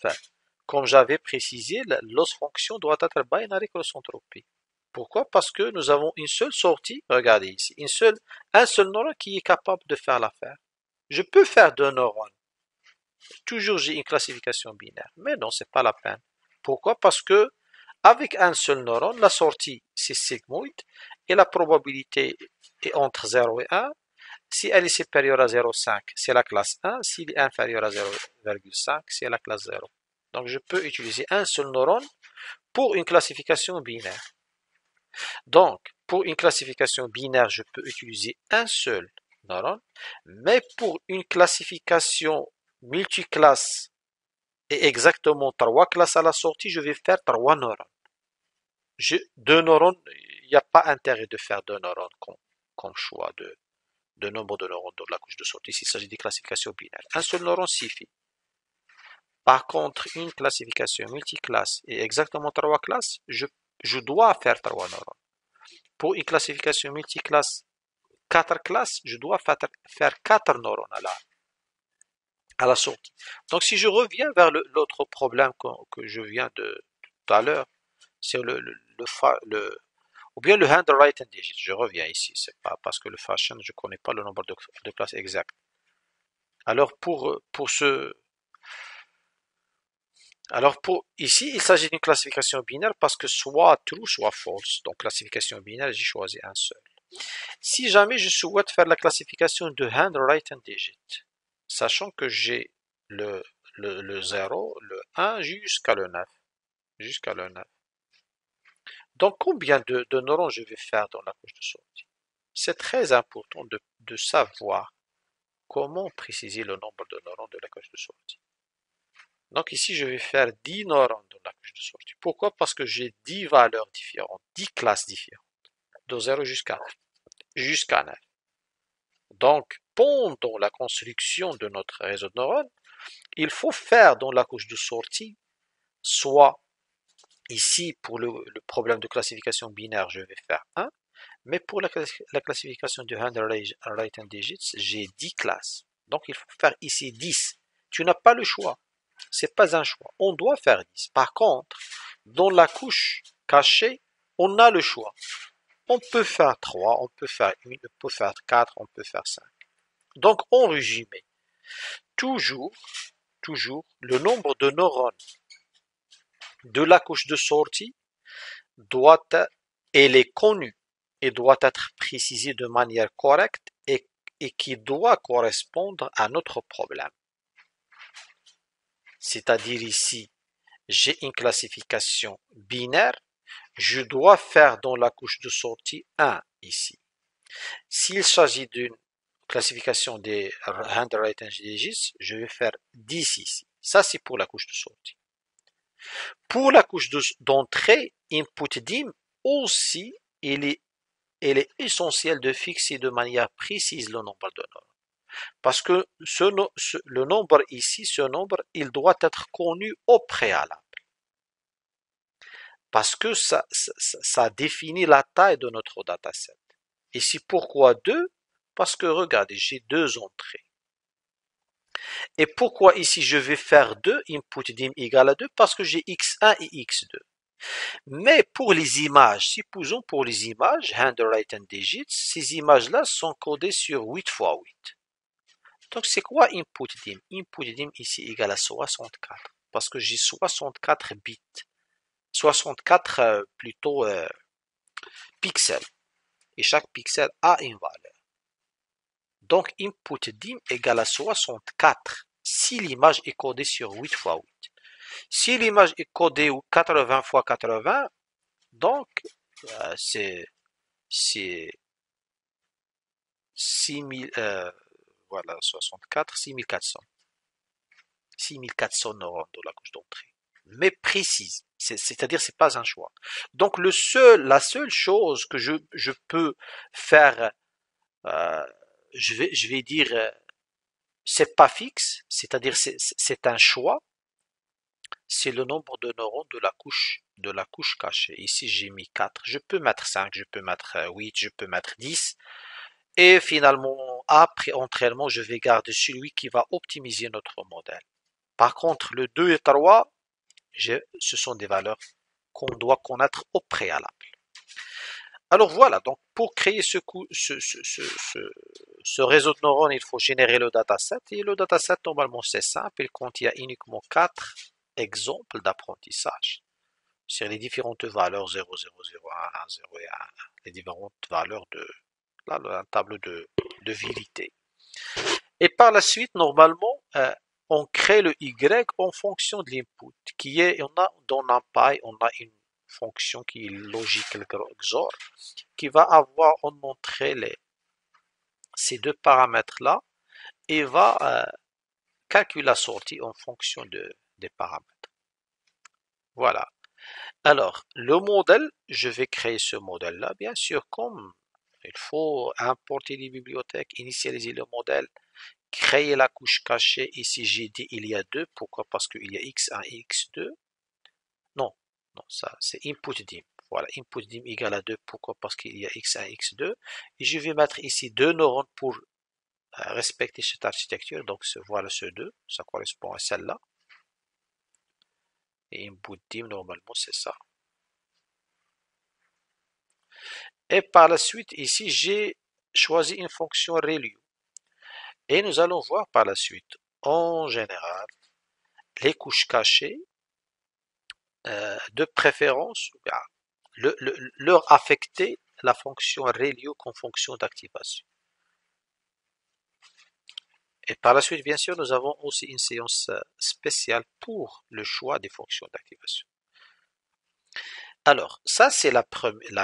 comme j'avais précisé, la loss fonction doit être binary cross entropy. Pourquoi? Parce que nous avons une seule sortie, regardez ici, un seul neurone qui est capable de faire l'affaire. Je peux faire deux neurones. Toujours j'ai une classification binaire. Mais non, c'est pas la peine. Pourquoi? Parce que avec un seul neurone, la sortie c'est sigmoid et la probabilité est entre 0 et 1. Si elle est supérieure à 0,5, c'est la classe 1. S'il est inférieur à 0,5, c'est la classe 0. Donc je peux utiliser un seul neurone pour une classification binaire. Donc, pour une classification binaire, je peux utiliser un seul neurone, mais pour une classification multiclasse et exactement trois classes à la sortie, je vais faire trois neurones. Deux neurones, il n'y a pas intérêt de faire deux neurones comme choix de nombre de neurones dans la couche de sortie s'il s'agit des classifications binaires. Un seul neurone suffit. Par contre, une classification multiclasse et exactement trois classes, je dois faire trois neurones. Pour une classification multiclasse, quatre classes, je dois faire quatre neurones à la sortie. Donc, si je reviens vers l'autre problème que je viens de tout à l'heure, c'est ou bien le handwriting digit. Je reviens ici, c'est pas parce que le fashion, je connais pas le nombre de classes exact. Alors, ici, il s'agit d'une classification binaire parce que soit true, soit false. Donc, classification binaire, j'ai choisi un seul. Si jamais je souhaite faire la classification de handwriting digit, sachant que j'ai le 0, le 1 jusqu'à le 9. Jusqu'à le 9. Donc, combien de neurones je vais faire dans la couche de sortie? C'est très important de savoir comment préciser le nombre de neurones de la couche de sortie. Donc ici, je vais faire 10 neurones dans la couche de sortie. Pourquoi? Parce que j'ai 10 valeurs différentes, 10 classes différentes, de 0 jusqu'à 9. Donc, pendant la construction de notre réseau de neurones, il faut faire dans la couche de sortie, soit ici, pour le problème de classification binaire, je vais faire 1, mais pour la classification de handwriting digits, j'ai 10 classes. Donc, il faut faire ici 10. Tu n'as pas le choix. C'est pas un choix. On doit faire 10. Par contre, dans la couche cachée, on a le choix. On peut faire 3, on peut faire 1, on peut faire 4, on peut faire 5. Donc, en résumé, toujours, le nombre de neurones de la couche de sortie elle est connue et doit être précisée de manière correcte et qui doit correspondre à notre problème. C'est-à-dire ici, j'ai une classification binaire, je dois faire dans la couche de sortie 1 ici. S'il s'agit d'une classification des handwriting digits, je vais faire 10 ici. Ça, c'est pour la couche de sortie. Pour la couche d'entrée, input dim, aussi, il est essentiel de fixer de manière précise le nombre de neurones. Parce que le nombre ici, ce nombre, il doit être connu au préalable. Parce que ça définit la taille de notre dataset. Ici, pourquoi 2? Parce que regardez, j'ai deux entrées. Et pourquoi ici je vais faire 2, input dim égale à 2? Parce que j'ai x1 et x2. Mais pour les images, supposons pour les images, handwriting digits, ces images-là sont codées sur 8 x 8. Donc c'est quoi input dim? Input dim ici égale à 64. Parce que j'ai 64 bits. 64 plutôt pixels. Et chaque pixel a une valeur. Donc input dim égale à 64 si l'image est codée sur 8 x 8. Si l'image est codée 80 x 80, donc c'est 6000, voilà, 64, 6400. 6400 neurones dans la couche d'entrée. Mais précise, c'est-à-dire c'est pas un choix. Donc la seule chose que je peux faire, je vais dire, c'est pas fixe, c'est-à-dire c'est un choix, c'est le nombre de neurones de la couche cachée. Ici j'ai mis 4, je peux mettre 5, je peux mettre 8, je peux mettre 10. Et finalement, après entraînement, je vais garder celui qui va optimiser notre modèle. Par contre, le 2 et 3, ce sont des valeurs qu'on doit connaître au préalable. Alors voilà, donc pour créer ce réseau de neurones, il faut générer le dataset. Et le dataset, normalement, c'est simple. Il contient uniquement 4 exemples d'apprentissage sur les différentes valeurs 0, 0, 0, 1, 1, 0 et 1, les différentes valeurs de un tableau de vérité. Et par la suite, normalement, on crée le Y en fonction de l'input, qui est, dans NumPy, on a une fonction qui est logical XOR, qui va avoir en entrée ces deux paramètres-là, et va calculer la sortie en fonction des paramètres. Voilà. Alors, le modèle, je vais créer ce modèle-là, bien sûr, comme il faut importer les bibliothèques, initialiser le modèle, créer la couche cachée. Ici, j'ai dit il y a deux. Pourquoi? Parce qu'il y a x1 et x2. Non, non, ça, c'est input dim. Voilà, input dim égale à 2. Pourquoi? Parce qu'il y a x1 et x2. Et je vais mettre ici deux neurones pour respecter cette architecture. Donc, voilà ce 2, ça correspond à celle-là. Et input dim, normalement, c'est ça. Et par la suite, ici, j'ai choisi une fonction ReLU. Et nous allons voir par la suite, en général, les couches cachées, de préférence, leur affecter la fonction ReLU comme fonction d'activation. Et par la suite, bien sûr, nous avons aussi une séance spéciale pour le choix des fonctions d'activation. Alors, ça c'est la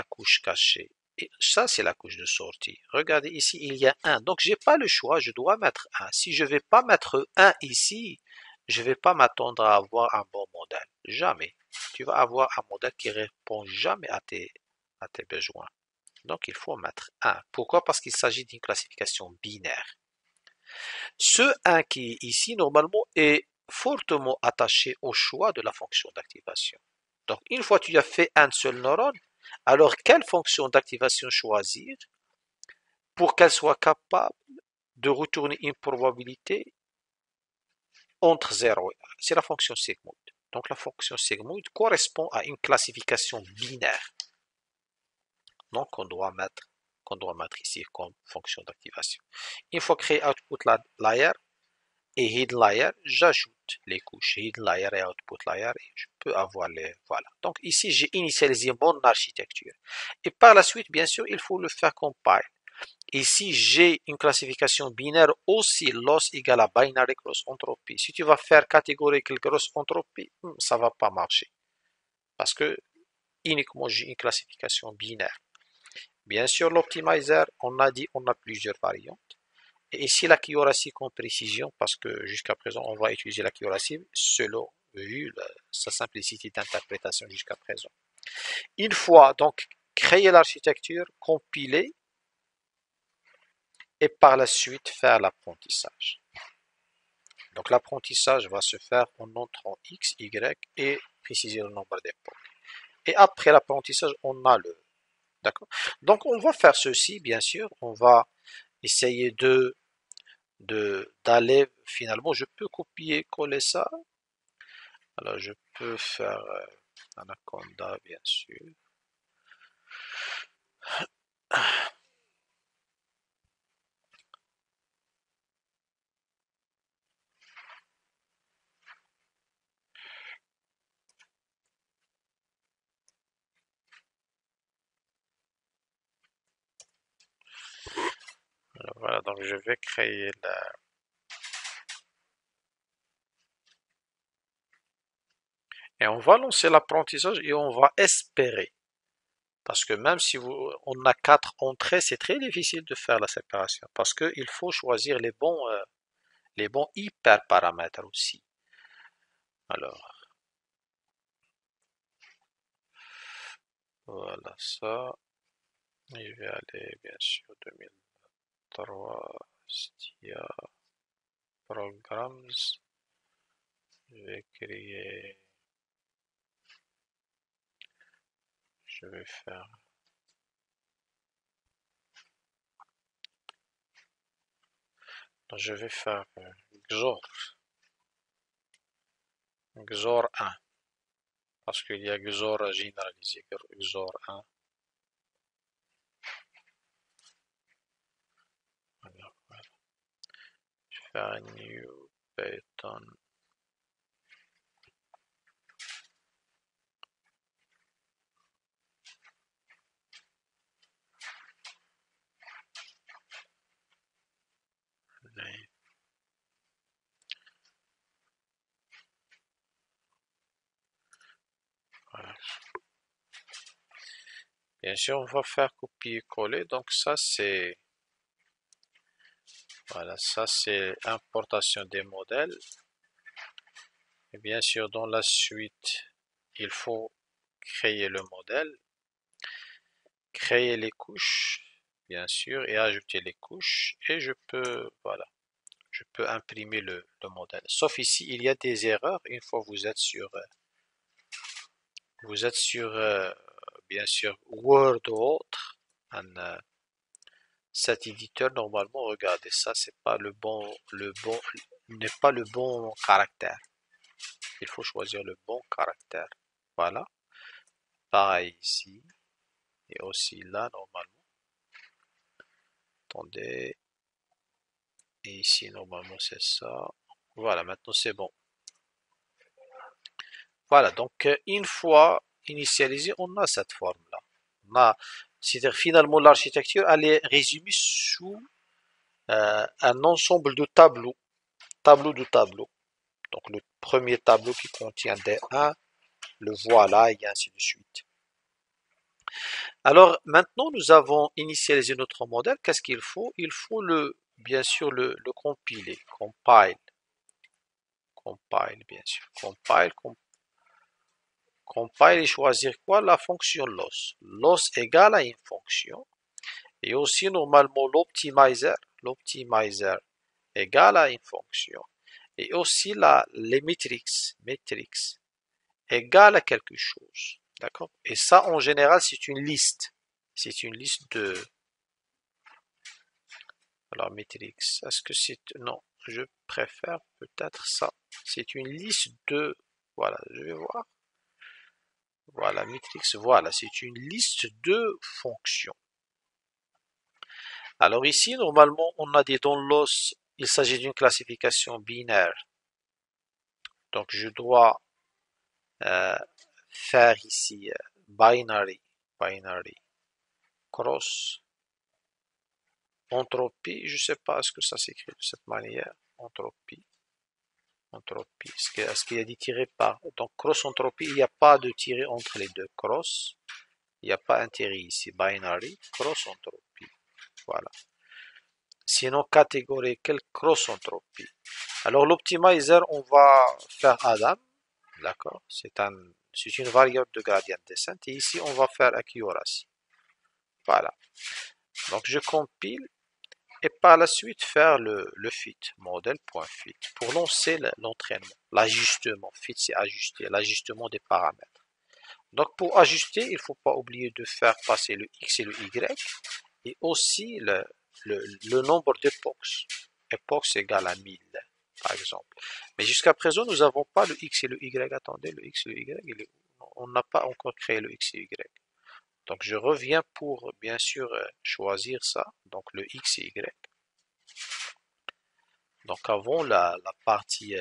couche cachée. Et ça c'est la couche de sortie. Regardez ici, il y a un. Donc, j'ai pas le choix, je dois mettre un. Si je vais pas mettre un ici, je vais pas m'attendre à avoir un bon modèle. Jamais. Tu vas avoir un modèle qui répond jamais à tes besoins. Donc, il faut mettre un. Pourquoi? Parce qu'il s'agit d'une classification binaire. Ce 1 qui est ici, normalement, est fortement attaché au choix de la fonction d'activation. Donc, une fois que tu as fait un seul neurone, alors quelle fonction d'activation choisir pour qu'elle soit capable de retourner une probabilité entre 0 et 1? C'est la fonction sigmoid. Donc, la fonction sigmoid correspond à une classification binaire. Donc, qu'on doit mettre ici comme fonction d'activation. Une fois créé output layer, et hidden layer, j'ajoute les couches hidden layer et output layer et je peux avoir les, voilà. Donc ici, j'ai initialisé mon architecture. Et par la suite, bien sûr, il faut le faire compile. Ici, j'ai une classification binaire aussi, loss égale à binary cross entropy. Si tu vas faire categorical cross entropy, ça va pas marcher. Parce que uniquement j'ai une classification binaire. Bien sûr, l'optimizer, on a dit, on a plusieurs variantes. Et ici, l'accuracy comme précision, parce que jusqu'à présent, on va utiliser l'accuracy selon vu sa simplicité d'interprétation jusqu'à présent. Une fois donc créer l'architecture, compiler et par la suite faire l'apprentissage. Donc l'apprentissage va se faire en entrant x, y et préciser le nombre d'époques. Et après l'apprentissage, on a le. D'accord? Donc on va faire ceci, bien sûr. On va essayer d'aller finalement. Je peux copier, coller ça. Alors je peux faire Anaconda, bien sûr. Alors, voilà, donc je vais créer la. Et on va lancer l'apprentissage et on va espérer. Parce que même si on a quatre entrées, c'est très difficile de faire la séparation. Parce qu'il faut choisir les bons hyperparamètres aussi. Alors, voilà ça. Je vais aller, bien sûr, 2003, STIA, Programs. Je vais créer, je vais faire, je vais faire XOR, XOR 1. Parce qu'il y a XOR généralisé, XOR 1. Alors, voilà. Je vais faire un new Python. Voilà. Bien sûr, on va faire copier-coller. Donc ça, c'est voilà, ça c'est importation des modèles. Et bien sûr, dans la suite, il faut créer le modèle, créer les couches, bien sûr, et ajouter les couches. Et je peux, voilà, je peux imprimer le modèle. Sauf ici, il y a des erreurs une fois vous êtes sur bien sûr Word ou autre. Cet éditeur, normalement, regardez ça, c'est pas n'est pas le bon caractère. Il faut choisir le bon caractère. Voilà. Pareil ici. Et aussi là, normalement. Attendez. Et ici, normalement, c'est ça. Voilà, maintenant c'est bon. Voilà, donc une fois initialisé, on a cette forme-là. C'est-à-dire finalement l'architecture, elle est résumée sous un ensemble de tableaux, tableau de tableaux. Donc le premier tableau qui contient des 1, le voilà et ainsi de suite. Alors maintenant nous avons initialisé notre modèle. Qu'est-ce qu'il faut? Il faut bien sûr le compiler, compile bien sûr, compile et choisir quoi? La fonction loss. Loss égale à une fonction. Et aussi normalement l'optimizer égale à une fonction. Et aussi les matrix égale à quelque chose. D'accord? Et ça, en général, c'est une liste. C'est une liste de... Alors, matrix, est-ce que c'est... Non, je préfère peut-être ça. C'est une liste de... Voilà, je vais voir. Voilà, matrix, voilà, c'est une liste de fonctions. Alors ici, normalement, on a dit dans l'os, il s'agit d'une classification binaire. Donc, je dois faire ici binary, cross, entropie, je ne sais pas ce que ça s'écrit de cette manière, entropie, est-ce qu'il y a des tirés par, donc cross entropie, il n'y a pas de tiré entre les deux, cross, il n'y a pas un tiré ici, binary, cross entropie, voilà. Sinon catégorique, cross entropie. Alors l'optimizer, on va faire Adam, d'accord, c'est une variable de gradient descent, et ici on va faire accuracy, voilà. Donc je compile et par la suite faire le fit, model.fit, pour lancer l'entraînement, l'ajustement. Fit c'est ajuster, l'ajustement des paramètres. Donc pour ajuster, il ne faut pas oublier de faire passer le x et le y, et aussi le nombre d'époques. Époques égale à 1000, par exemple. Mais jusqu'à présent, nous n'avons pas le x et le y. Attendez, le x et le y, on n'a pas encore créé le x et y. Donc je reviens pour bien sûr choisir ça, donc le x et y. Donc avant la partie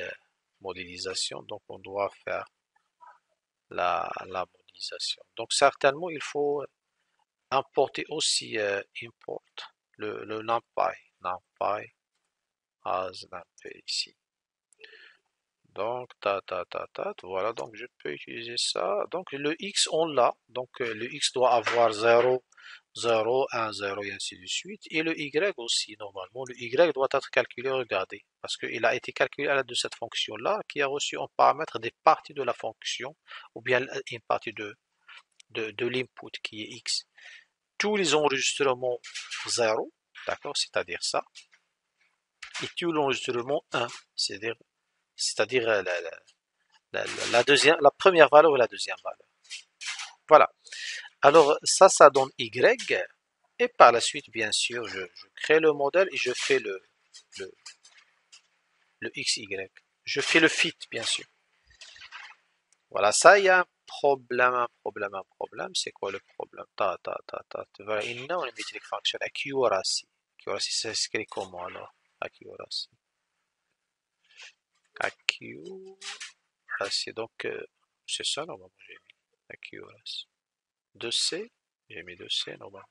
modélisation, donc on doit faire la modélisation. Donc certainement il faut importer aussi import le numpy as numpy ici. Donc voilà, donc je peux utiliser ça. Donc le x on l'a, donc le x doit avoir 0, 0, 1, 0 et ainsi de suite. Et le y aussi, normalement, le y doit être calculé, regardez, parce qu'il a été calculé à l'aide de cette fonction-là, qui a reçu en paramètre des parties de la fonction, ou bien une partie de l'input qui est x. Tous les enregistrements 0, d'accord, c'est-à-dire ça, et tous l'enregistrement 1, c'est-à-dire la première valeur et la deuxième valeur. Voilà. Alors ça donne y. Et par la suite, bien sûr, je crée le modèle et je fais le, le XY. Je fais le fit, bien sûr. Voilà, ça, il y a un problème. C'est quoi le problème? Voilà, il a une metric function, accuracy. Accuracy, c'est écrit comment alors? Accuracy. Accuracy, donc, c'est ça, normalement, j'ai mis. Accuracy. 2C, j'ai mis 2C, normalement.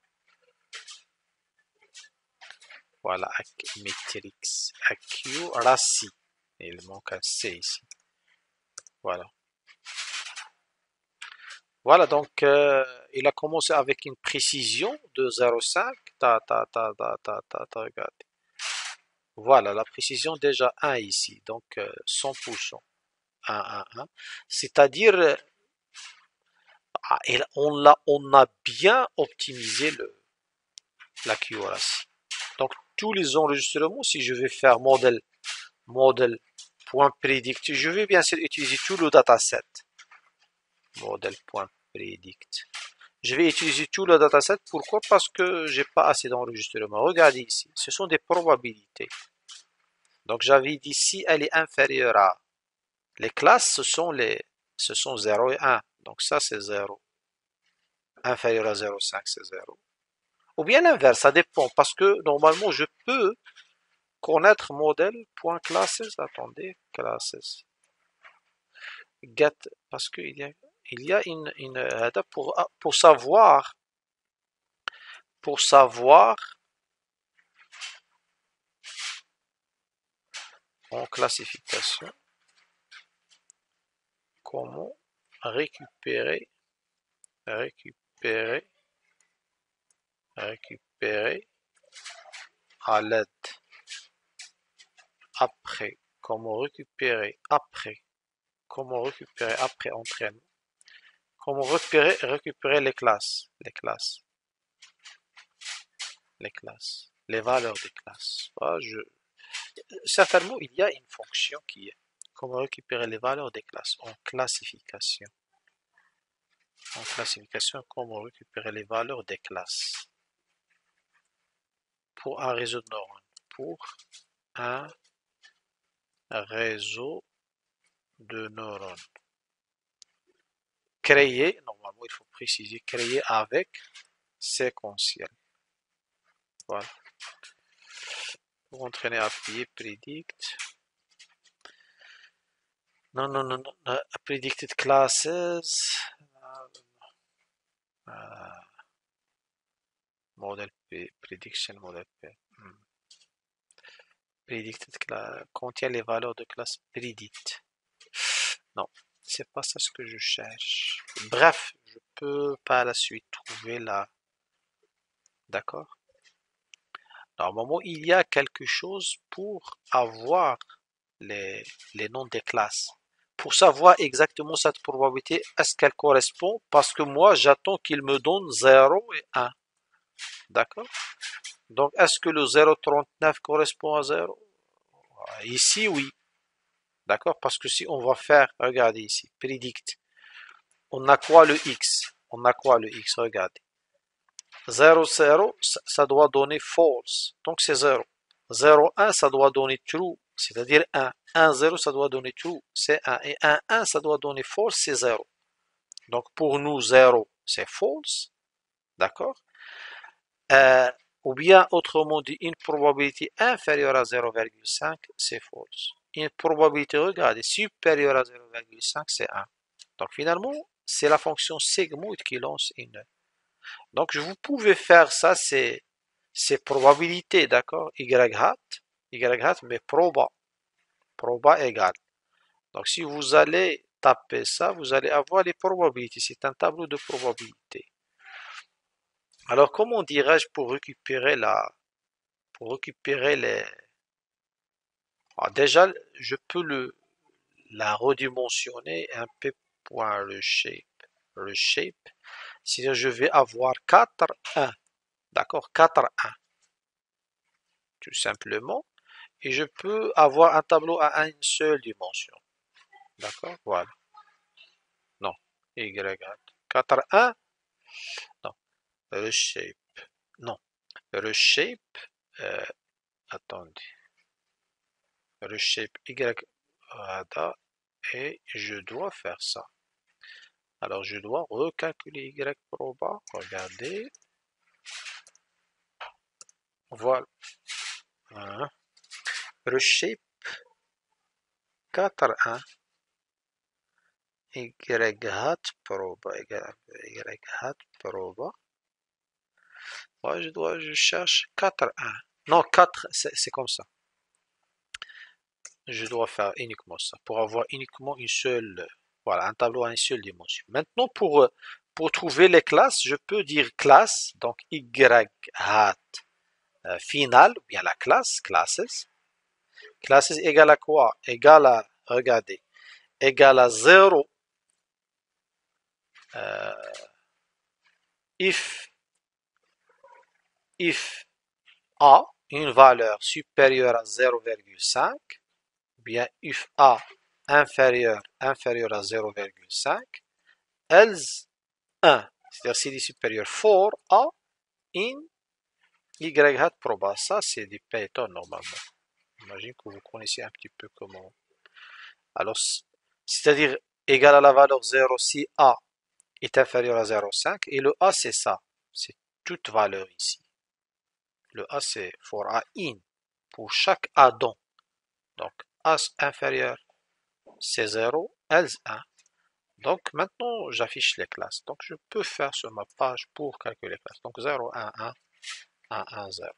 Voilà, matrix, accuracy. Il manque un C ici. Voilà. Voilà, donc il a commencé avec une précision de 0,5. Regardez. Voilà, la précision déjà 1 ici, donc 100%. 1. C'est-à-dire, Ah, et on a bien optimisé l'accuracy. Donc, tous les enregistrements, si je vais faire model.predict, je vais bien sûr utiliser tout le dataset. Model.predict. Je vais utiliser tout le dataset. Pourquoi? Parce que j'ai pas assez d'enregistrement. Regardez ici. Ce sont des probabilités. Donc, j'avais dit si elle est inférieure à les classes, ce sont 0 et 1. Donc, ça, c'est 0. Inférieur à 0,5, c'est 0. Ou bien l'inverse, ça dépend. Parce que normalement, je peux connaître model.classes. Attendez, classes. Get, parce qu'il y a une pour savoir en classification comment récupérer à l'aide après comment récupérer après entraînement, comment récupérer les valeurs des classes. Certainement, il y a une fonction qui est comment récupérer les valeurs des classes en classification. En classification, comment récupérer les valeurs des classes pour un réseau de neurones. Pour un réseau de neurones. Créer, normalement il faut préciser, créer avec séquentiel. Voilà. Pour entraîner API, predict. Non, predicted classes. Model P, prediction model P. Predicted class contient les valeurs de classe predict. Non, c'est pas ça ce que je cherche. Bref, je peux par la suite trouver la. D'accord? Normalement, il y a quelque chose pour avoir les noms des classes. Pour savoir exactement cette probabilité, est-ce qu'elle correspond? Parce que moi, j'attends qu'il me donne 0 et 1. D'accord? Donc, est-ce que le 0,39 correspond à 0? Ici, oui. D'accord? Parce que si on va faire, regardez ici, predict. On a quoi le X? On a quoi le X? Regardez. 0, 0, ça doit donner false. Donc, c'est 0. 0, 1, ça doit donner true. C'est-à-dire 1. 1, 0, ça doit donner true. C'est 1. Et 1, 1, ça doit donner false, c'est 0. Donc, pour nous, 0, c'est false. D'accord? Ou bien, autrement dit, une probabilité inférieure à 0,5, c'est false. Une probabilité, regardez, supérieure à 0,5, c'est 1. Donc, finalement, c'est la fonction segmouille qui lance une. Donc, vous pouvez faire ça, c'est probabilité, d'accord? Y hat, mais proba égale. Donc, si vous allez taper ça, vous allez avoir les probabilités. C'est un tableau de probabilité. Alors, comment dirais-je pour récupérer les. Alors, déjà, je peux la redimensionner un peu pour le shape. Le shape, c'est-à-dire je vais avoir 4, 1. D'accord? 4, 1. Tout simplement. Et je peux avoir un tableau à une seule dimension. D'accord? Voilà. Non. Y. 4, 1. Non. Reshape. Non. Reshape. Attendez. Reshape Y. Voilà. Et je dois faire ça. Alors, je dois recalculer Y proba. Regardez. Voilà. Reshape 4, 1. Y hat proba. Y hat proba. Ouais, je cherche 4, 1. Non, 4, c'est comme ça. Je dois faire uniquement ça pour avoir uniquement une seule, voilà, un tableau à une seule dimension. Maintenant, pour trouver les classes, je peux dire classe, donc Y hat final, ou bien la classe, classes. Classes égale à quoi? Égale à, regardez, égale à 0, euh, if, if A une valeur supérieure à 0,5, bien if A inférieur à 0,5, else 1. C'est-à-dire s'il est supérieur for A in y hat proba. Ça, c'est du Python normalement. J'imagine que vous connaissez un petit peu comment. Alors, c'est-à-dire égal à la valeur 0 si A est inférieur à 0,5 et le A c'est ça. C'est toute valeur ici. Le A c'est for A in pour chaque A don. Donc A inférieur c'est 0, else 1. Donc maintenant j'affiche les classes. Donc je peux faire sur ma page pour calculer les classes. Donc 0, 1, 1, 1, 1, 0.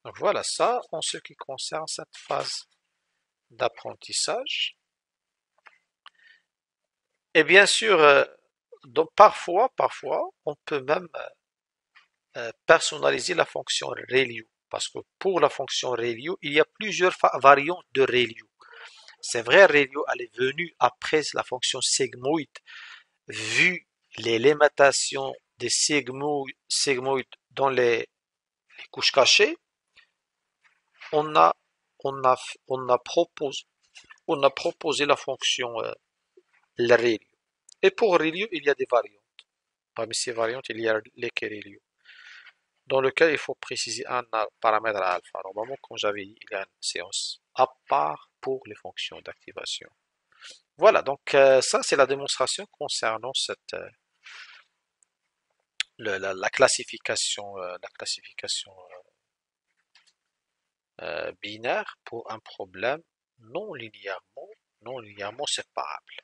Donc voilà ça en ce qui concerne cette phase d'apprentissage. Et bien sûr, donc parfois, on peut même personnaliser la fonction ReLU. Parce que pour la fonction ReLU, il y a plusieurs variantes de ReLU. C'est vrai, ReLU, elle est venue après la fonction sigmoid. Vu les limitations des sigmoid dans les couches cachées, on a, on a proposé la fonction ReLU. Et pour ReLU, il y a des variantes. Parmi ces variantes, il y a les ReLU, dans lequel il faut préciser un paramètre à alpha. Normalement, comme j'avais dit, il y a une séance à part pour les fonctions d'activation. Voilà, donc ça c'est la démonstration concernant la classification, binaire pour un problème non linéairement séparable.